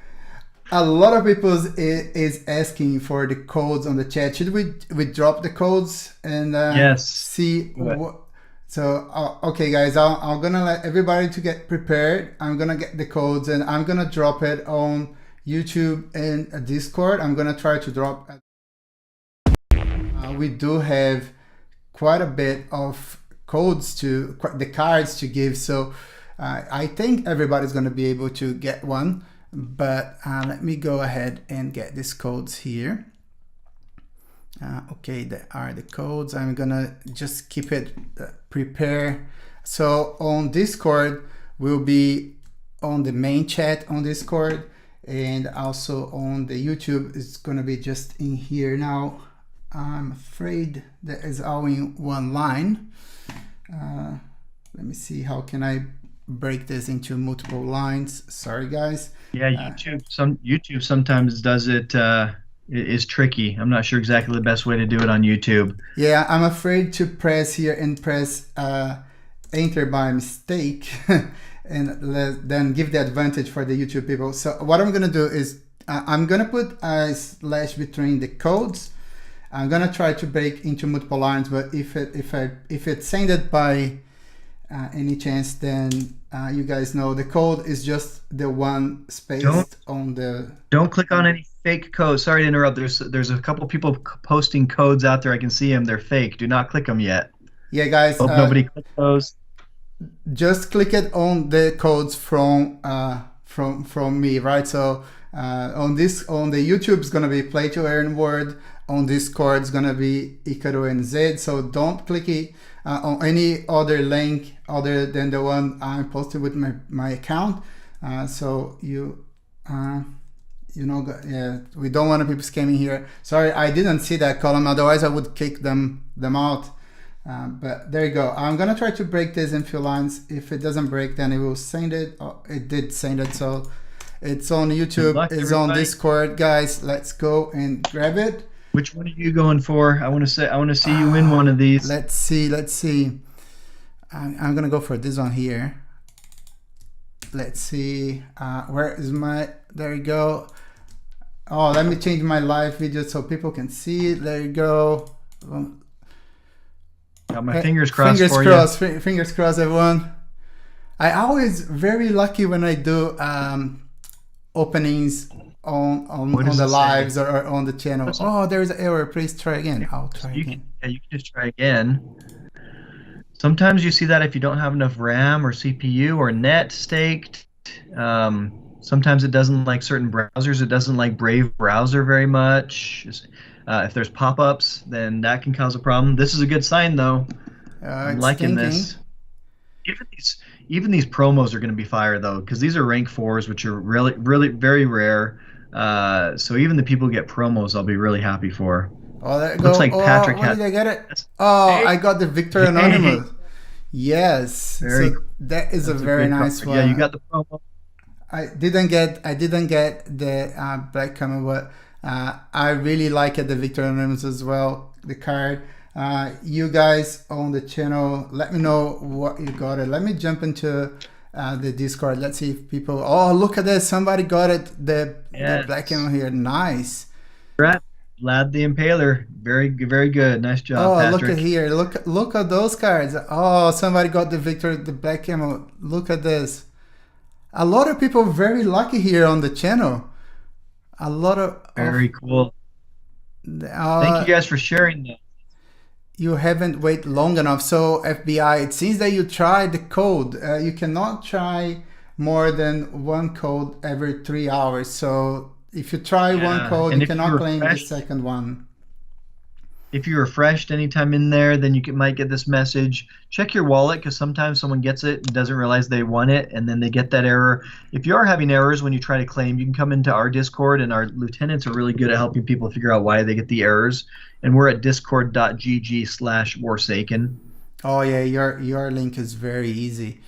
A lot of people is asking for the codes on the chat. Should we drop the codes and yes. see what? So okay, guys, I'm gonna let everybody to get prepared. I'm gonna get the codes and I'm gonna drop it on YouTube and Discord. I'm gonna try to drop. We do have quite a bit of codes the cards to give, so I think everybody's gonna be able to get one. But let me go ahead and get these codes here. Okay, there are the codes. I'm gonna just keep it prepare. So on Discord, we'll be on the main chat on Discord, and also on the YouTube. It's gonna be just in here now. I'm afraid that is all in one line. Let me see, how can I break this into multiple lines? Sorry, guys. Yeah, YouTube sometimes does it. Is tricky. I'm not sure exactly the best way to do it on YouTube. Yeah, I'm afraid to press here and press enter by mistake, and then give the advantage for the YouTube people. So what I'm gonna do is I'm gonna put a slash between the codes. I'm gonna try to break into multiple lines, but if it's ended by any chance, then you guys know the code is just the one spaced on the. Don't click on any fake codes. Sorry to interrupt. There's a couple people posting codes out there. I can see them. They're fake. Do not click them yet. Yeah, guys. Hope nobody clicked those. Just click it on the codes from me, right? So on the YouTube is gonna be play to earn word. On Discord is gonna be Ikaru and Zed. So don't click it on any other link other than the one I posted with my account. So you know, yeah, we don't want people scamming here. Sorry, I didn't see that column. Otherwise, I would kick them out. But there you go. I'm gonna try to break this in few lines. If it doesn't break, then it will send it. Oh, it did send it. So it's on YouTube. It's on Discord, guys. Let's go and grab it. Which one are you going for? I want to see you win one of these. Let's see. I'm gonna go for this one here. Let's see. Where is my? There you go. Oh, let me change my live video so people can see it. There you go. Got my fingers crossed for you. Fingers crossed, everyone. I always very lucky when I do openings on the lives or on the channel. Oh, there's an error. Please try again. I'll try again. You can just try again. Sometimes you see that if you don't have enough RAM or CPU or net staked. Sometimes it doesn't like certain browsers. It doesn't like Brave browser very much. If there's pop-ups, then that can cause a problem. This is a good sign, though. I'm liking this. Even these promos are going to be fire, though, because these are rank 4s, which are really, really very rare. So even the people who get promos, I'll be really happy for. Oh, there you Looks go. like Patrick had. Did I get it? Oh, I got the Victor Anonymous. Yes. So that is a very nice one. Yeah, you got the promo. I didn't get the Black Camel, but I really like the Victor Anonymous as well, the card. You guys on the channel, let me know what you got it. Let me jump into the Discord. Let's see if people. Oh, look at this! Somebody got it. The Black Camel here. Nice. Vlad the Impaler. Very good. Nice job, Patrick. Look at here. Look at those cards. Oh, somebody got the Black Camel. Look at this. A lot of people very lucky here on the channel. A lot of very cool. Thank you guys for sharing that. You haven't waited long enough. So FBI, it seems that you tried the code. You cannot try more than one code every 3 hours. So if you try one code, you cannot claim the second one. If you refreshed anytime in there, then you might get this message. Check your wallet, because sometimes someone gets it and doesn't realize they won it, and then they get that error. If you are having errors when you try to claim, you can come into our Discord, and our lieutenants are really good at helping people figure out why they get the errors. And we're at discord.gg/Warsaken. Oh yeah, your link is very easy.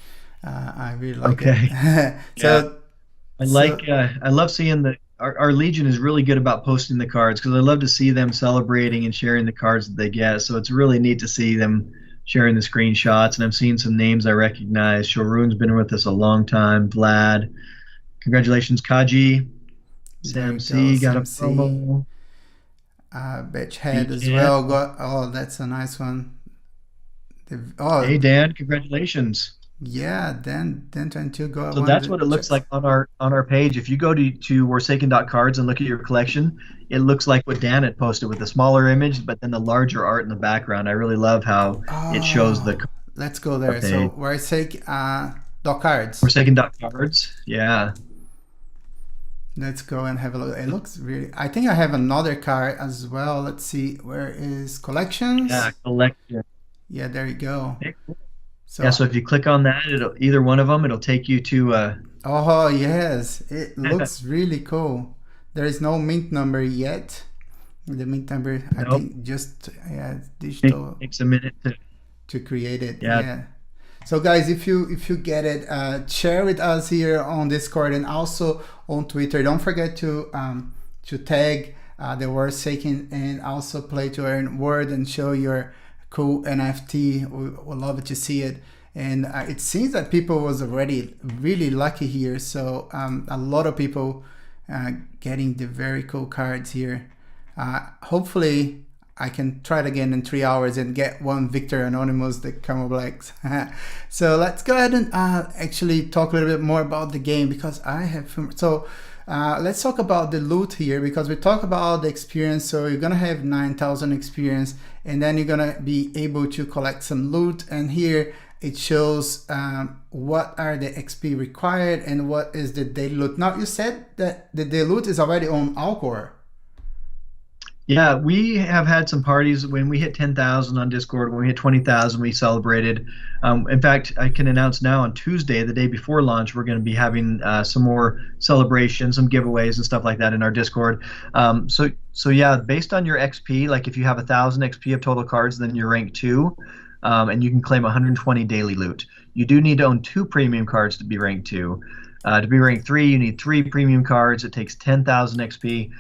I really like it. So I love seeing our Legion is really good about posting the cards, because I love to see them celebrating and sharing the cards that they get. So it's really neat to see them sharing the screenshots. And I'm seeing some names I recognize. Shorun's been with us a long time. Vlad. Congratulations, Kaji. Sam C. got a promo. Bitch Head as well. That's a nice one. Hey, Dan. Congratulations. Yeah, Dan 22 got. So that's what it looks like on our page. If you go to Warsaken.cards and look at your collection, it looks like what Dan had posted with the smaller image, but then the larger art in the background. I really love how it shows the. Let's go there. Page. So Warsaken.cards. Warsaken.cards. Yeah. Let's go and have a look. It looks really. I think I have another card as well. Let's see. Where is collections? Yeah, collection. Yeah, there you go. So if you click on that, either one of them, it'll take you to. Oh yes, it looks really cool. There is no mint number yet. The mint number, I think, just digital. Takes a minute to create it. Yeah. So guys, if you get it, share with us here on Discord and also on Twitter. Don't forget to tag the Warsaken and also play to earn word and show your cool NFT. We'll love to see it. And it seems that people was already really lucky here. So a lot of people getting the very cool cards here. Hopefully I can try it again in 3 hours and get one Victor Anonymous, the Camo Blacks. So let's go ahead and actually talk a little bit more about the game, because I have so let's talk about the loot here, because we talk about the experience. So you're gonna have 9,000 experience, and then you're gonna be able to collect some loot. And here it shows what are the XP required and what is the daily loot. Now you said that the daily loot is already on Alcor. Yeah, we have had some parties when we hit 10,000 on Discord. When we hit 20,000, we celebrated. In fact, I can announce now on Tuesday, the day before launch, we're going to be having some more celebrations, some giveaways and stuff like that in our Discord. So yeah, based on your XP, like if you have 1,000 XP of total cards, then you're rank 2, and you can claim 120 daily loot. You do need to own 2 premium cards to be rank 2. To be rank 3, you need 3 premium cards. It takes 10,000 XP.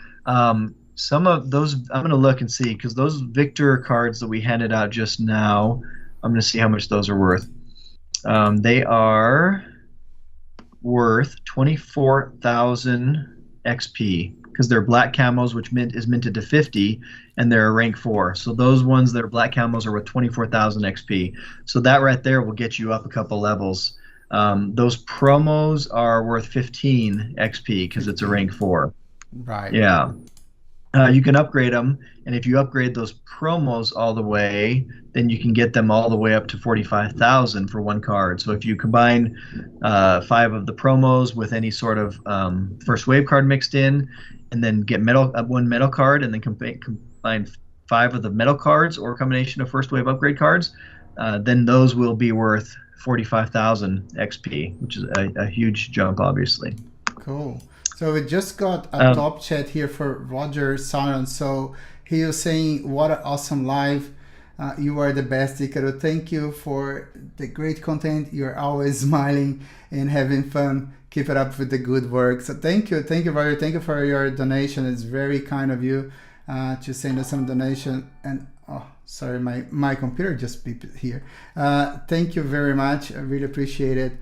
Some of those, I'm going to look and see, because those Victor cards that we handed out just now, I'm going to see how much those are worth. They are worth 24,000 XP, because they're black camos, which is minted to 50, and they're a rank 4. So those ones that are black camos are worth 24,000 XP. So that right there will get you up a couple levels. Those promos are worth 15 XP, because it's a rank 4. Right. Yeah. You can upgrade them, and if you upgrade those promos all the way, then you can get them all the way up to 45,000 for one card. So if you combine 5 of the promos with any sort of first wave card mixed in, and then get one metal card, and then combine 5 of the metal cards or a combination of first wave upgrade cards, then those will be worth 45,000 XP, which is a huge jump, obviously. Cool. So we just got a top chat here for Roger Silence. So he was saying, what an awesome live. You are the best, Icaro. Thank you for the great content. You're always smiling and having fun. Keep it up with the good work. So thank you, Roger. Thank you for your donation. It's very kind of you to send us some donation. And oh, sorry, my computer just beeped here. Thank you very much. I really appreciate it.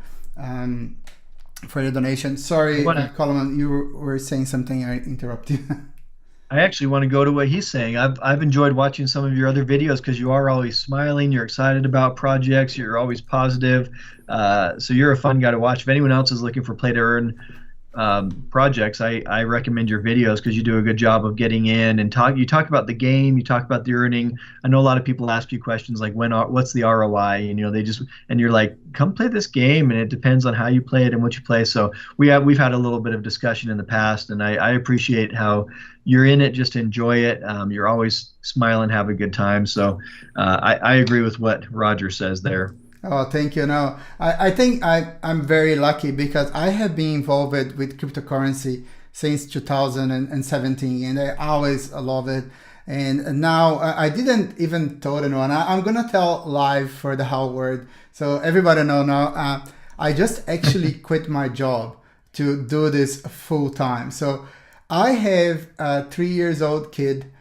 For the donation. Sorry, Coleman, you were saying something. I interrupted you. I actually want to go to what he's saying. I've enjoyed watching some of your other videos, because you are always smiling. You're excited about projects. You're always positive. So you're a fun guy to watch. If anyone else is looking for play to earn projects, I recommend your videos, because you do a good job of getting in and you talk about the game, you talk about the earning. I know a lot of people ask you questions like what's the ROI, and and you're like, come play this game, and it depends on how you play it and what you play. So we've had a little bit of discussion in the past, and I appreciate how you're in it just to enjoy it. You're always smiling, have a good time. So I agree with what Roger says there. Oh, thank you. No, I think I'm very lucky, because I have been involved with cryptocurrency since 2017, and I always love it. And now I didn't even tell anyone. I'm going to tell live for the whole world, so everybody know now. I just actually quit my job to do this full time. So I have a 3-year-old kid.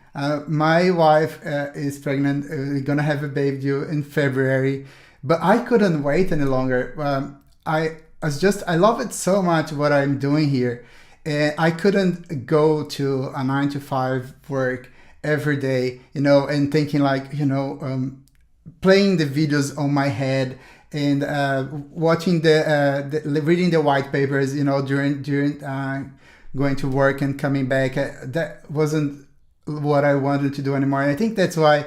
My wife is pregnant. We're going to have a baby due in February. But I couldn't wait any longer. I love it so much what I'm doing here. And I couldn't go to a 9-to-5 work every day, and thinking like, playing the videos on my head and watching reading the white papers, during going to work and coming back. That wasn't what I wanted to do anymore. And I think that's why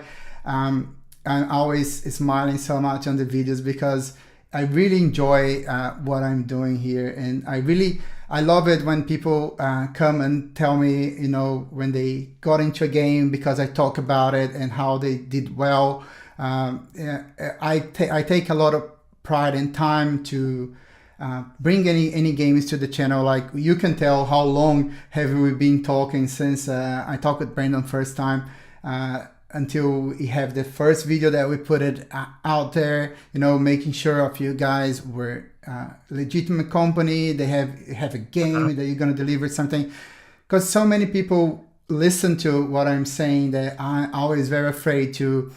I'm always smiling so much on the videos, because I really enjoy what I'm doing here. And I love it when people come and tell me, when they got into a game, because I talk about it and how they did well. I take a lot of pride and time to bring any games to the channel. Like, you can tell how long have we been talking since I talked with Brandon first time, until we have the first video that we put it out there, making sure of you guys were legitimate company. They have a game that you're going to deliver something, because so many people listen to what I'm saying that I'm always very afraid to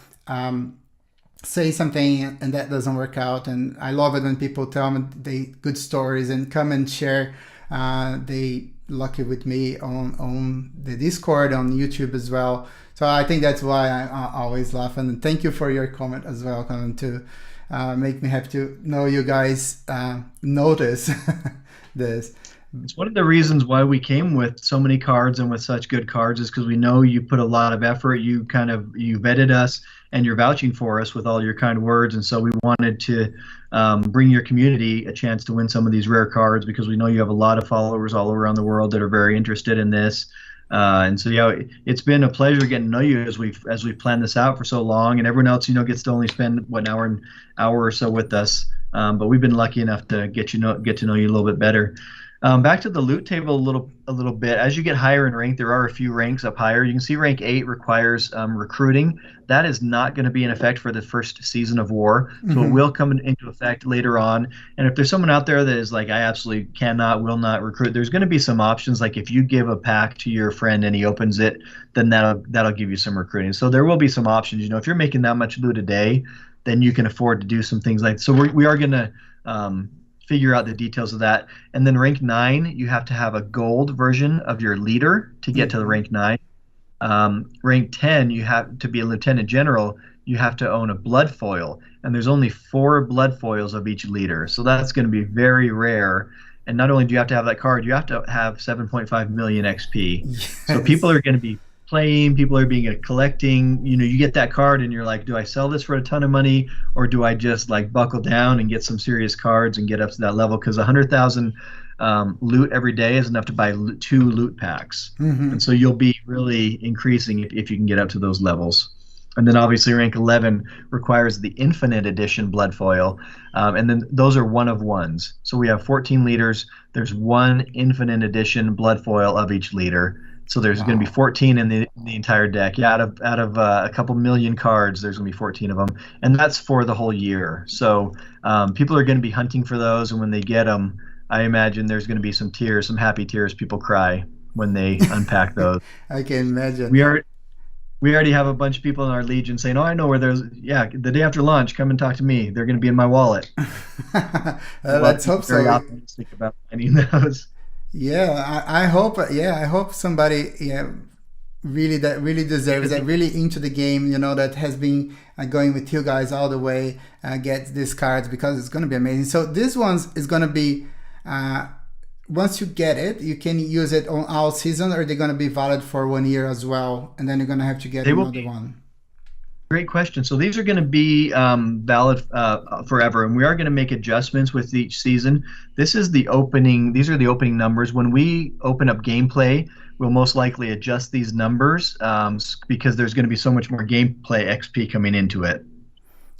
say something and that doesn't work out. And I love it when people tell me they good stories and come and share. They lucky with me on the Discord, on YouTube as well. So I think that's why I always laugh. And thank you for your comment as well, Colin, to make me happy to know you guys notice this. It's one of the reasons why we came with so many cards and with such good cards is because we know you put a lot of effort. You vetted us and you're vouching for us with all your kind words. And so we wanted to bring your community a chance to win some of these rare cards because we know you have a lot of followers all around the world that are very interested in this. And so, yeah, it's been a pleasure getting to know you as we've planned this out for so long, and everyone else, gets to only spend an hour or so with us. But we've been lucky enough to get to know you a little bit better. Back to the loot table a little bit. As you get higher in rank, there are a few ranks up higher. You can see rank 8 requires recruiting. That is not going to be in effect for the first season of war, so it will come into effect later on. And if there's someone out there that is like, I absolutely will not recruit, there's going to be some options. Like if you give a pack to your friend and he opens it, then that'll give you some recruiting. So there will be some options. If you're making that much loot a day, then you can afford to do some things like. So we are going to figure out the details of that. And then rank 9, you have to have a gold version of your leader to get to the rank 9. Rank 10, you have to be a lieutenant general. You have to own a blood foil, and there's only 4 blood foils of each leader. So that's going to be very rare. And not only do you have to have that card, you have to have 7.5 million XP. Yes. So people are going to be playing, people are being collecting. You get that card and you're like, do I sell this for a ton of money, or do I just like buckle down and get some serious cards and get up to that level? Because 100,000 loot every day is enough to buy 2 loot packs. And so you'll be really increasing if you can get up to those levels. And then obviously rank 11 requires the infinite edition blood foil, and then those are one of ones. So we have 14 leaders. There's 1 infinite edition blood foil of each leader. So there's going to be 14 in the entire deck. Yeah, out of a couple million cards, there's going to be 14 of them, and that's for the whole year. So people are going to be hunting for those, and when they get them, I imagine there's going to be some tears, some happy tears. People cry when they unpack those. I can imagine. We already have a bunch of people in our Legion saying, "Oh, I know where there's." Yeah, the day after launch, come and talk to me. They're going to be in my wallet. Let's hope so. Very optimistic about finding those. Yeah, I hope. Yeah, I hope somebody, really deserves that, really into the game, that has been going with you guys all the way, gets these cards, because it's going to be amazing. So this one is going to be, once you get it, you can use it on all season, or they're going to be valid for 1 year as well, and then you're going to have to get another one. Great question. So these are going to be valid forever, and we are going to make adjustments with each season. These are the opening numbers. When we open up gameplay, we'll most likely adjust these numbers because there's going to be so much more gameplay XP coming into it.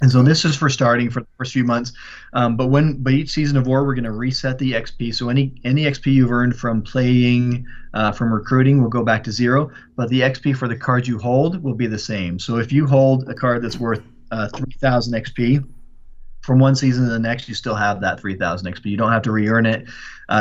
And so this is for starting for the first few months, but each season of war, we're going to reset the XP. So any XP you've earned from playing, from recruiting, will go back to 0. But the XP for the cards you hold will be the same. So if you hold a card that's worth 3,000 XP, from one season to the next, you still have that 3,000 XP. You don't have to re-earn it.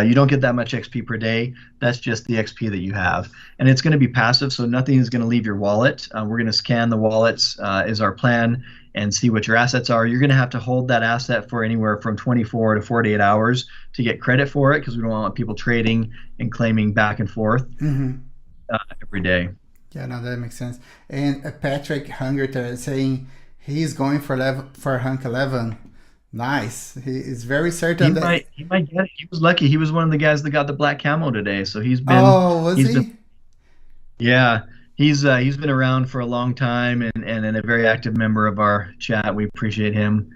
You don't get that much XP per day. That's just the XP that you have. And it's going to be passive, so nothing is going to leave your wallet. We're going to scan the wallets is our plan, and see what your assets are. You're going to have to hold that asset for anywhere from 24 to 48 hours to get credit for it, because we don't want people trading and claiming back and forth every day. Yeah, no, that makes sense. And Patrick Hungerter is saying he's going for rank 11. Nice. He is very certain he might get it. He was lucky. He was one of the guys that got the black camo today. So he's been. Oh, was he? Yeah. He's been around for a long time and a very active member of our chat. We appreciate him.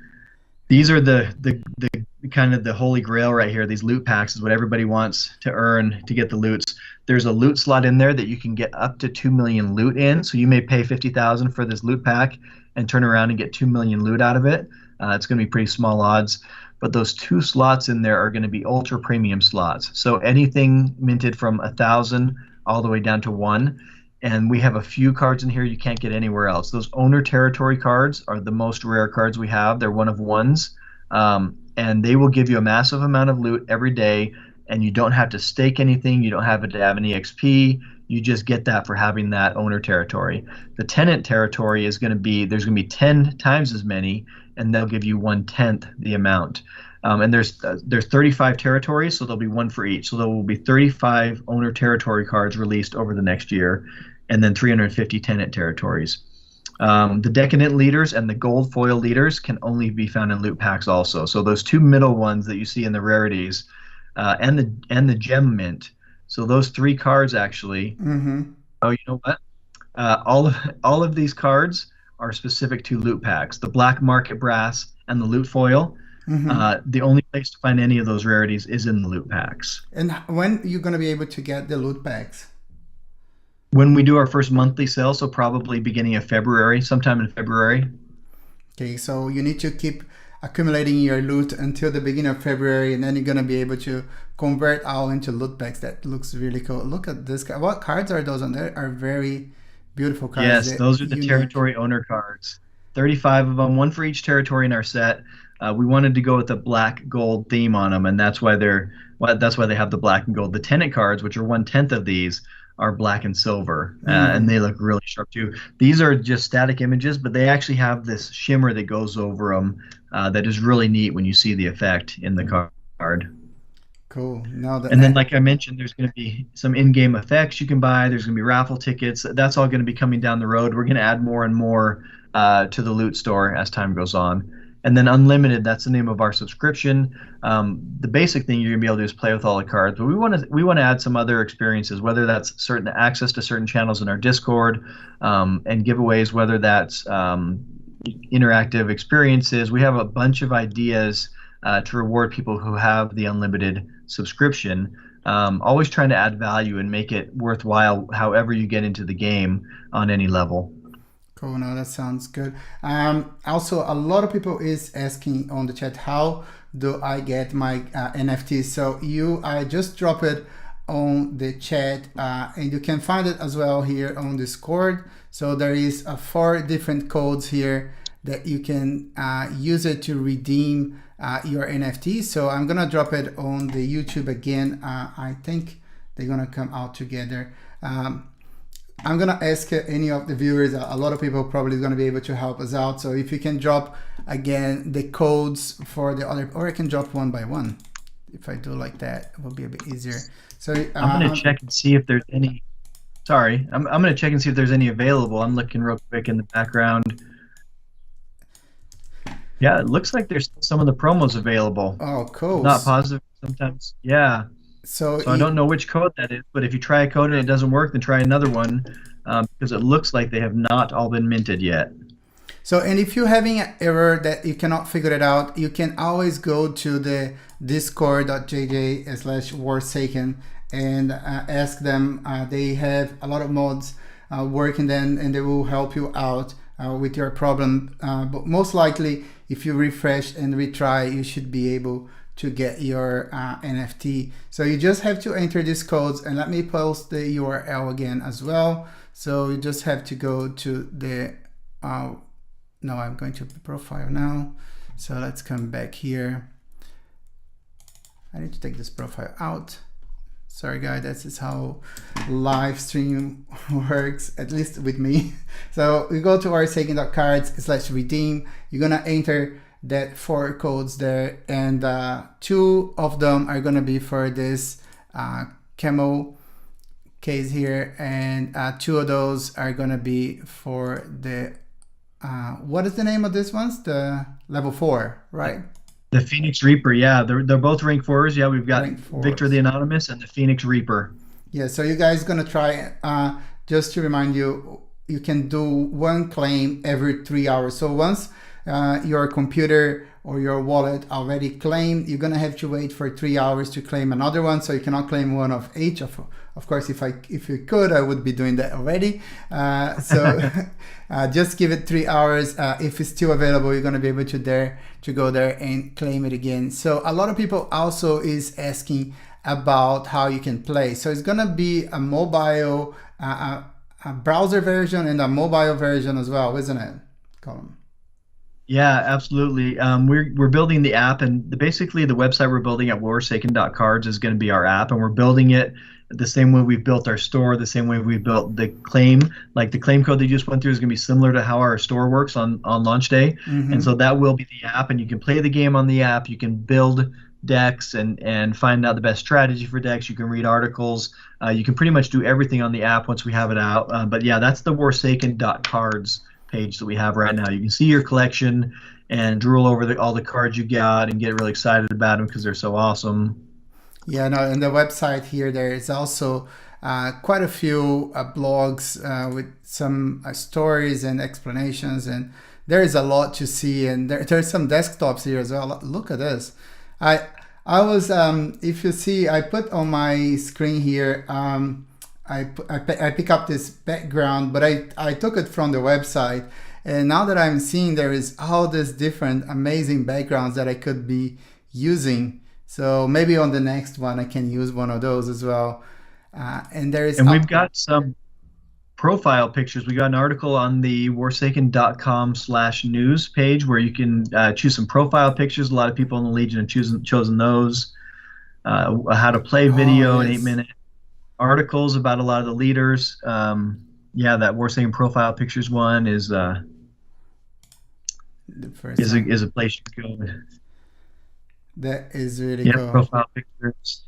These are the kind of the holy grail right here. These loot packs is what everybody wants to earn to get the loots. There's a loot slot in there that you can get up to 2 million loot in. So you may pay 50,000 for this loot pack and turn around and get 2 million loot out of it. It's going to be pretty small odds. But those 2 slots in there are going to be ultra premium slots. So anything minted from 1,000 all the way down to 1. And we have a few cards in here you can't get anywhere else. Those owner territory cards are the most rare cards we have. They're one of ones. And they will give you a massive amount of loot every day. And you don't have to stake anything. You don't have to have any XP. You just get that for having that owner territory. The tenant territory is going to be, there's going to be 10 times as many, and they'll give you 1/10 the amount. And there's 35 territories, so there'll be 1 for each. So there will be 35 owner territory cards released over the next year, and then 350 tenant territories. The decadent leaders and the gold foil leaders can only be found in loot packs also. So those 2 middle ones that you see in the rarities, and the gem mint. So those 3 cards actually. Oh, you know what? All of these cards are specific to loot packs. The black market brass and the loot foil. The only place to find any of those rarities is in the loot packs. And when are you going to be able to get the loot packs? When we do our first monthly sale, so probably beginning of February, sometime in February. Okay, so you need to keep accumulating your loot until the beginning of February, and then you're going to be able to convert all into loot packs. That looks really cool. Look at this. What cards are those on there? Are very beautiful cards. Yes, those are the territory owner cards. 35 of them, 1 for each territory in our set. We wanted to go with a black gold theme on them, and that's why they have the black and gold. The tenant cards, which are 1/10 of these, are black and silver, and they look really sharp too. These are just static images, but they actually have this shimmer that goes over them that is really neat when you see the effect in the card. Cool. And then, like I mentioned, there's going to be some in-game effects you can buy. There's going to be raffle tickets. That's all going to be coming down the road. We're going to add more and more to the loot store as time goes on. And then unlimited, that's the name of our subscription. The basic thing you're gonna be able to do is play with all the cards, but we want to add some other experiences, whether that's certain access to certain channels in our Discord, and giveaways, whether that's interactive experiences. We have a bunch of ideas to reward people who have the unlimited subscription. Always trying to add value and make it worthwhile however you get into the game on any level. Cool. No, that sounds good. Also, a lot of people is asking on the chat, how do I get my NFTs? So I just drop it on the chat, and you can find it as well here on Discord. So there is 4 different codes here that you can use it to redeem your NFTs. So I'm gonna drop it on the YouTube again. I think they're gonna come out together. I'm gonna ask any of the viewers, a lot of people probably is gonna be able to help us out. So if you can drop again the codes for the other, or I can drop one by one. If I do like that, it will be a bit easier. So I'm gonna check and see if there's any. Sorry, I'm gonna check and see if there's any available. I'm looking real quick in the background. Yeah, it looks like there's some of the promos available. Oh, cool. Not positive sometimes. Yeah. So I don't know which code that is, but if you try a code and it doesn't work, then try another one, because it looks like they have not all been minted yet. So, and if you're having an error that you cannot figure it out, you can always go to the discord.jj/Warsaken and ask them. They have a lot of mods working then, and they will help you out with your problem. But most likely, if you refresh and retry, you should be able to get your NFT. So you just have to enter these codes, and let me post the URL again as well. So you just have to go to the, no, I'm going to the profile now. So let's come back here. I need to take this profile out. Sorry guys, this is how live stream works, at least with me. So we go to warsaken.cards/redeem. You're gonna enter that 4 codes there, and 2 of them are gonna be for this camo case here, and 2 of those are gonna be for the what is the name of this ones? The level 4, right? The Phoenix Reaper, yeah, they're both rank 4s. Yeah, we've got Victor the Anonymous and the Phoenix Reaper. Yeah, so you guys gonna try, just to remind you, you can do 1 claim every 3 hours. So once your computer or your wallet already claimed, you're gonna have to wait for 3 hours to claim another one. So you cannot claim one of each. Of course, if you could, I would be doing that already. So just give it 3 hours. If it's still available, you're gonna be able to go there and claim it again. So a lot of people also is asking about how you can play. So it's gonna be a mobile, a browser version and a mobile version as well, isn't it, Colin? Yeah, absolutely. We're building the app, and basically the website we're building at warsaken.cards is going to be our app, and we're building it the same way we've built our store, the same way we built the claim. Like the claim code they just went through is going to be similar to how our store works on launch day. Mm-hmm. And so that will be the app, and you can play the game on the app. You can build decks and find out the best strategy for decks. You can read articles. You can pretty much do everything on the app once we have it out. But yeah, that's the warsaken.cards page that we have right now. You can see your collection and drool over all the cards you got and get really excited about them because they're so awesome. Yeah, no, and the website here, there is also quite a few blogs with some stories and explanations, and there is a lot to see, and there's some desktops here as well. Look at this. I was, if you see, I put on my screen here, I pick up this background, but I took it from the website, and now that I'm seeing there is all these different amazing backgrounds that I could be using. So maybe on the next one I can use one of those as well. And we've got some profile pictures. We got an article on the warsaken.com/news page where you can choose some profile pictures. A lot of people in the Legion have chosen those. How to play video in 8 minutes. Articles about a lot of the leaders. Yeah, that Warsaken profile pictures one is a place you can go. That is really cool. Profile pictures.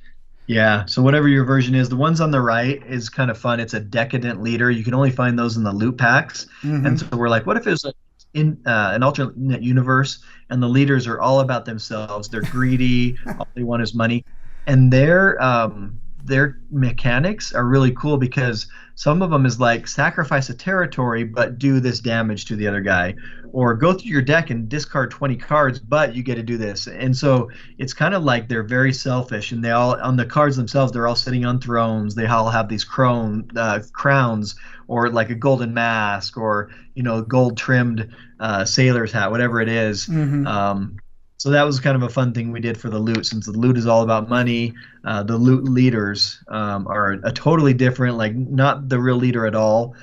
Yeah, so whatever your version is, the ones on the right is kind of fun. It's a decadent leader. You can only find those in the loot packs. And so we're like, what if it was in an alternate universe and the leaders are all about themselves? They're greedy. All they want is money. And their mechanics are really cool because some of them is like sacrifice a territory but do this damage to the other guy, or go through your deck and discard 20 cards but you get to do this. And so it's kind of like they're very selfish, and they all, on the cards themselves, they're all sitting on thrones. They all have these crowns, or like a golden mask, or gold trimmed sailor's hat, whatever it is. So that was kind of a fun thing we did for the loot, since the loot is all about money. The loot leaders are a totally different, like not the real leader at all,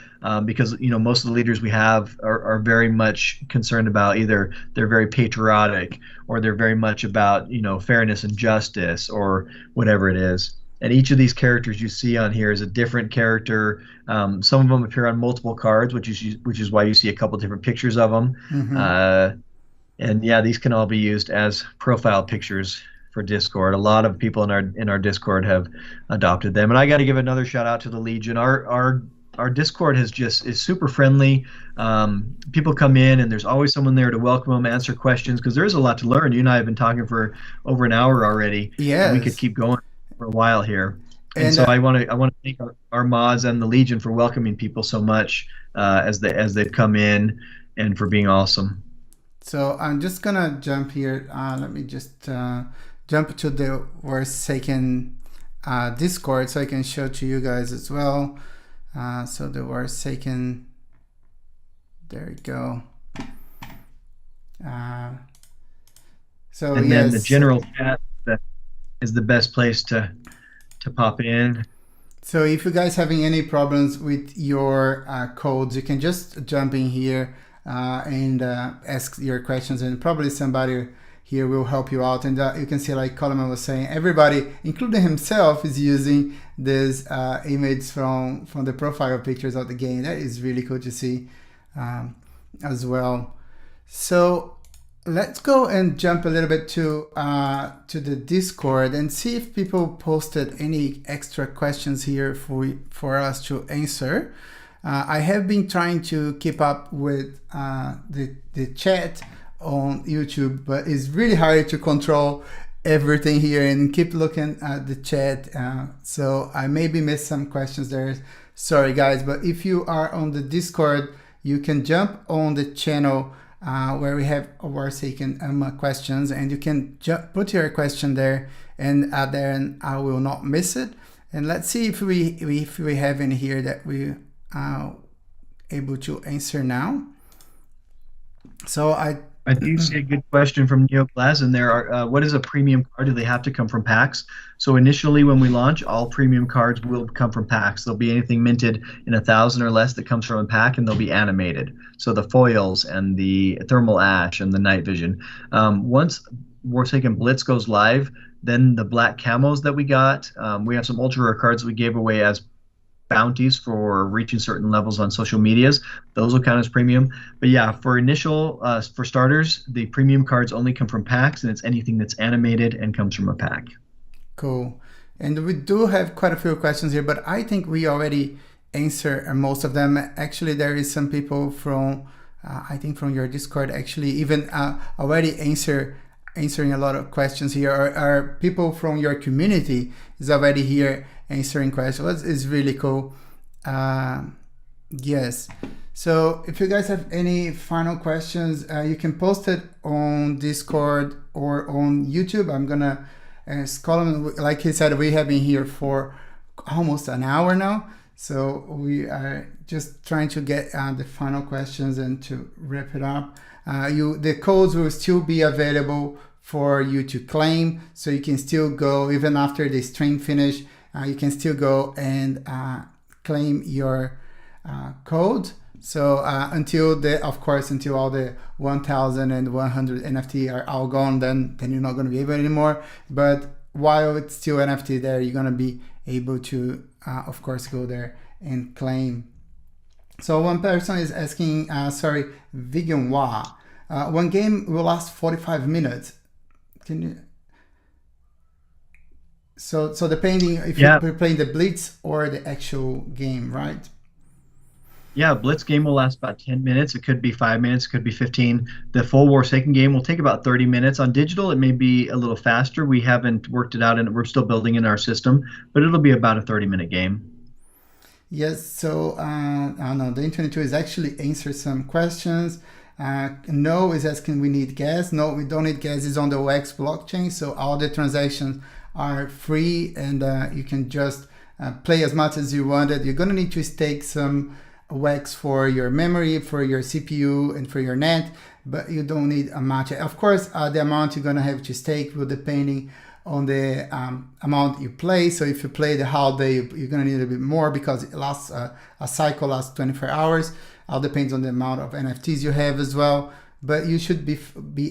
because most of the leaders we have are very much concerned about either they're very patriotic or they're very much about fairness and justice or whatever it is. And each of these characters you see on here is a different character. Some of them appear on multiple cards, which is why you see a couple different pictures of them. And yeah, these can all be used as profile pictures for Discord. A lot of people in our Discord have adopted them, and I got to give another shout out to the Legion. Our Discord is super friendly. People come in, and there's always someone there to welcome them, answer questions, because there is a lot to learn. You and I have been talking for over an hour already. Yeah, we could keep going for a while here. And so I want to thank our mods and the Legion for welcoming people so much as they've come in, and for being awesome. So I'm just gonna jump here. Let me just jump to the Warsaken Discord so I can show to you guys as well. So the Warsaken, there we go. So and then the general chat is the best place to pop in. So if you guys having any problems with your codes, you can just jump in here and ask your questions, and probably somebody here will help you out. And you can see, like Coleman was saying, everybody, including himself, is using this image from the profile pictures of the game. That is really cool to see as well. So let's go and jump a little bit to the Discord and see if people posted any extra questions here for us to answer. I have been trying to keep up with the chat on YouTube, but it's really hard to control everything here and keep looking at the chat. So I maybe missed some questions there. Sorry guys, but if you are on the Discord, you can jump on the channel where we have Warsaken questions, and you can put your question there, and then I will not miss it. And let's see if we have any here that we able to answer now. So I do see a good question from Neo Glass in there. What is a premium card? Do they have to come from packs? So initially when we launch, all premium cards will come from packs. There'll be anything minted in 1,000 or less that comes from a pack, and they'll be animated. So the foils and the thermal ash and the night vision. Once Warsaken Blitz goes live, then the black camos that we got, we have some ultra rare cards that we gave away as bounties for reaching certain levels on social medias. Those will count as premium. But yeah, for initial, for starters, the premium cards only come from packs, and it's anything that's animated and comes from a pack. Cool. And we do have quite a few questions here, but I think we already answer most of them. Actually, there is some people from, I think from your Discord, actually even already answer answering a lot of questions here. Are people from your community is already here answering questions. It's really cool. Yes. So if you guys have any final questions, you can post it on Discord or on YouTube. I'm gonna ask Coleman. Like he said, we have been here for almost an hour now. So we are just trying to get the final questions and to wrap it up. The codes will still be available for you to claim, so you can still go even after the stream finish. You can still go and claim your code. So until all the 1,100 NFT are all gone, then you're not going to be able anymore. But while it's still NFT there, you're going to be able to, of course, go there and claim. So one person is asking, Vegan Wa, one game will last 45 minutes. Can you? So depending if you're playing the Blitz or the actual game, right? Yeah, Blitz game will last about 10 minutes. It could be 5 minutes, it could be 15. The full Warsaken game will take about 30 minutes. On digital, it may be a little faster. We haven't worked it out, and we're still building in our system, but it'll be about a 30-minute game. Yes, so I don't know, the N22 is actually answer some questions. No is asking, we need gas. No, we don't need gas. It's on the WEX blockchain, so all the transactions are free, and you can just play as much as you wanted. You're going to need to stake some WEX for your memory, for your CPU, and for your net, but you don't need a much. Of course, the amount you're going to have to stake will depending on the amount you play. So if you play the whole day, you're going to need a bit more because it lasts a cycle lasts 24 hours. All depends on the amount of NFTs you have as well. But you should be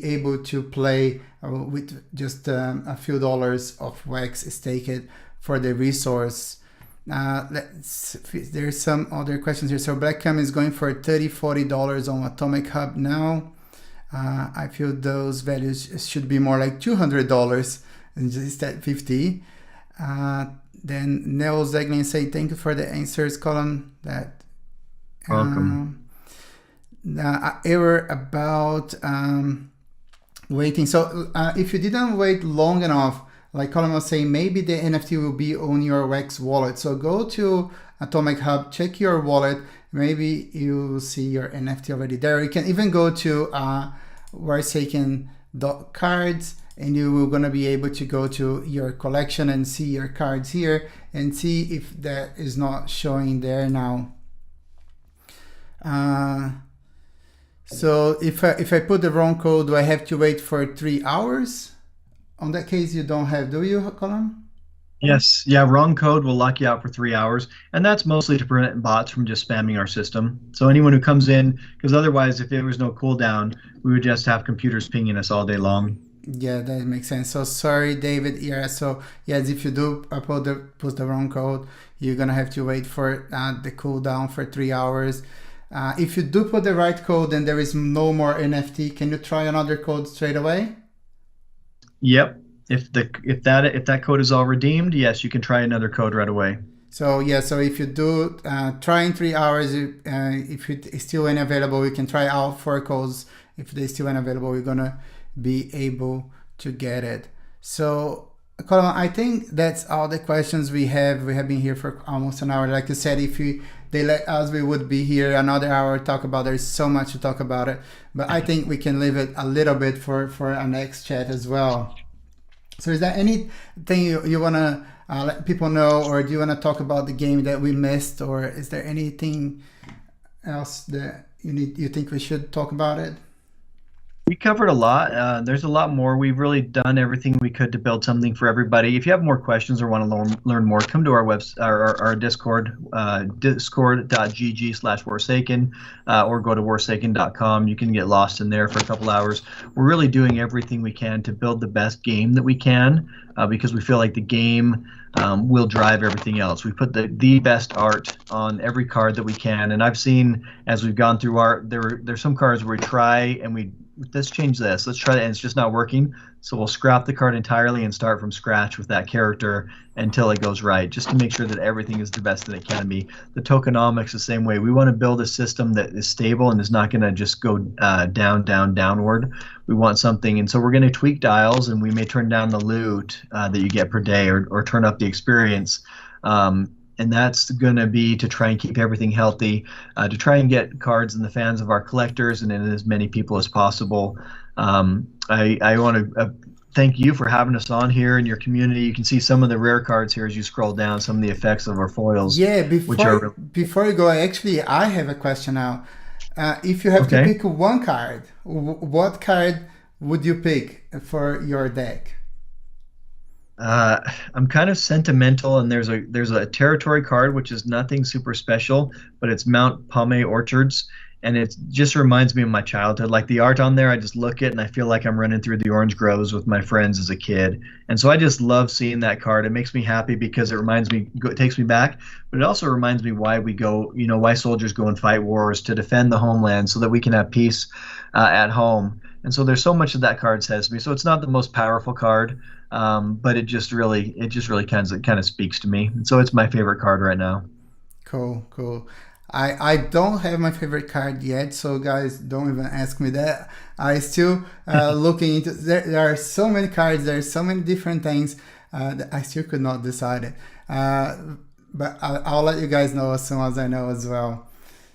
able to play with just a few dollars of WEX staked for the resource. There's some other questions here. So Blackcam is going for $30-40 on Atomic Hub now. I feel those values should be more like $200 instead $50. Then Neo Zeglin say thank you for the answers, Colin. That welcome. Error about waiting. So if you didn't wait long enough, like Colin was saying, maybe the NFT will be on your WEX wallet. So go to Atomic Hub, check your wallet. Maybe you will see your NFT already there. You can even go to Warsaken.cards, and you are going to be able to go to your collection and see your cards here and see if that is not showing there now. So if I put the wrong code, do I have to wait for 3 hours? On that case, you don't have, do you, Colin? Yes. Yeah, wrong code will lock you out for 3 hours. And that's mostly to prevent bots from just spamming our system. So anyone who comes in, because otherwise, if there was no cooldown, we would just have computers pinging us all day long. Yeah, that makes sense. So sorry, David. Yeah, so yes, if you do put the wrong code, you're going to have to wait for the cooldown for 3 hours. If you do put the right code and there is no more NFT, can you try another code straight away? Yep. If that code is all redeemed, yes, you can try another code right away. So yeah, so if you do try in 3 hours, if it's still unavailable, you can try out 4 codes. If they're still unavailable, you're gonna be able to get it. So Colin, I think that's all the questions we have. We have been here for almost an hour. Like you said, if they let us, we would be here another hour talk about. There's so much to talk about it, but I think we can leave it a little bit for our next chat as well. So is there anything you want to let people know, or do you want to talk about the game that we missed, or is there anything else that you think we should talk about it? We covered a lot. There's a lot more. We've really done everything we could to build something for everybody. If you have more questions or want to learn more, come to our website, our Discord, discord.gg/Warsaken, or go to warsaken.com. You can get lost in there for a couple hours. We're really doing everything we can to build the best game that we can, because we feel like the game will drive everything else. We put the best art on every card that we can, and I've seen as we've gone through art, there's some cards where we try and we let's change this. Let's try that, and it's just not working. So we'll scrap the card entirely and start from scratch with that character until it goes right, just to make sure that everything is the best that it can be. The tokenomics the same way. We want to build a system that is stable and is not going to just go downward. We want something, and so we're going to tweak dials, and we may turn down the loot that you get per day, or turn up the experience. And that's going to be to try and keep everything healthy, to try and get cards in the hands of our collectors and in as many people as possible. I want to thank you for having us on here in your community. You can see some of the rare cards here as you scroll down, some of the effects of our foils. Yeah, before you go, actually, I have a question now. If you have to pick one card, what card would you pick for your deck? I'm kind of sentimental, and there's a territory card which is nothing super special, but it's Mount Pomey Orchards, and it just reminds me of my childhood. Like the art on there, I just look at it and I feel like I'm running through the orange groves with my friends as a kid, and so I just love seeing that card. It makes me happy because it reminds me, it takes me back, but it also reminds me why we go, why soldiers go and fight wars, to defend the homeland so that we can have peace at home. And so there's so much that that card says to me. So it's not the most powerful card, but it just really kind of speaks to me. And so it's my favorite card right now. Cool. I don't have my favorite card yet, so guys, don't even ask me that. I still looking into. There are so many cards. There are so many different things that I still could not decide it. But I'll let you guys know as soon as I know as well.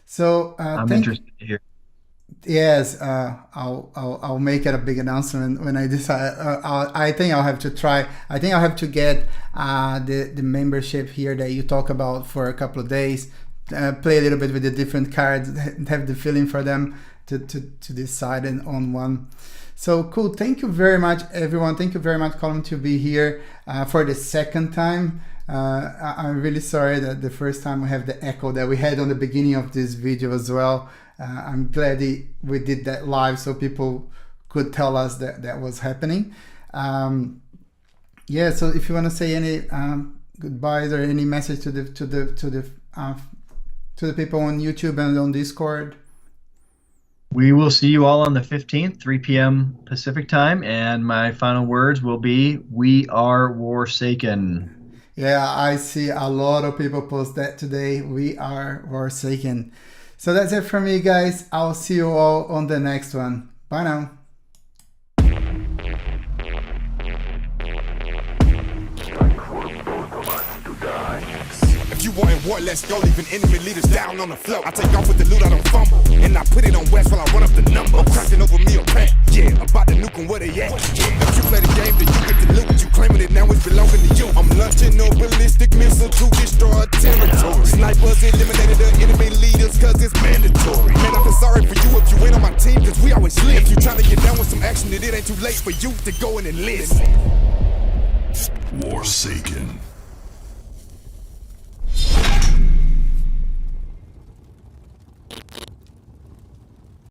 So I'm interested to hear. Yes, I'll make it a big announcement when I decide. I think I'll have to try. I think I'll have to get the membership here that you talk about for a couple of days. Play a little bit with the different cards, have the feeling for them to decide on one. So cool. Thank you very much, everyone. Thank you very much, Coleman, to be here for the second time. I'm really sorry that the first time we have the echo that we had on the beginning of this video as well. I'm glad we did that live so people could tell us that was happening. Yeah, so if you want to say any goodbyes or any message to the people on YouTube and on Discord. We will see you all on the 15th, 3 p.m. Pacific time, and my final words will be, we are Warsaken. Yeah, I see a lot of people post that today. We are Warsaken. So that's it from me, guys. I'll see you all on the next one. Bye now. If you want war, let's go. Leaving enemy leaders down on the floor. I take off with the loot, I don't fumble. And I put it on West while I run up the number. I'm cracking over me a pack. Yeah, about to nuke 'em where they at. Yeah. If you play the game, then you get the loot. You claiming it now, it's belonging to you. I'm launching a ballistic missile to destroy territory. Snipers eliminated the enemy leaders cause it's mandatory. Man, I feel sorry for you if you ain't on my team cause we always lit. If you trying to get down with some action, it ain't too late for you to go and enlist. Warsaken.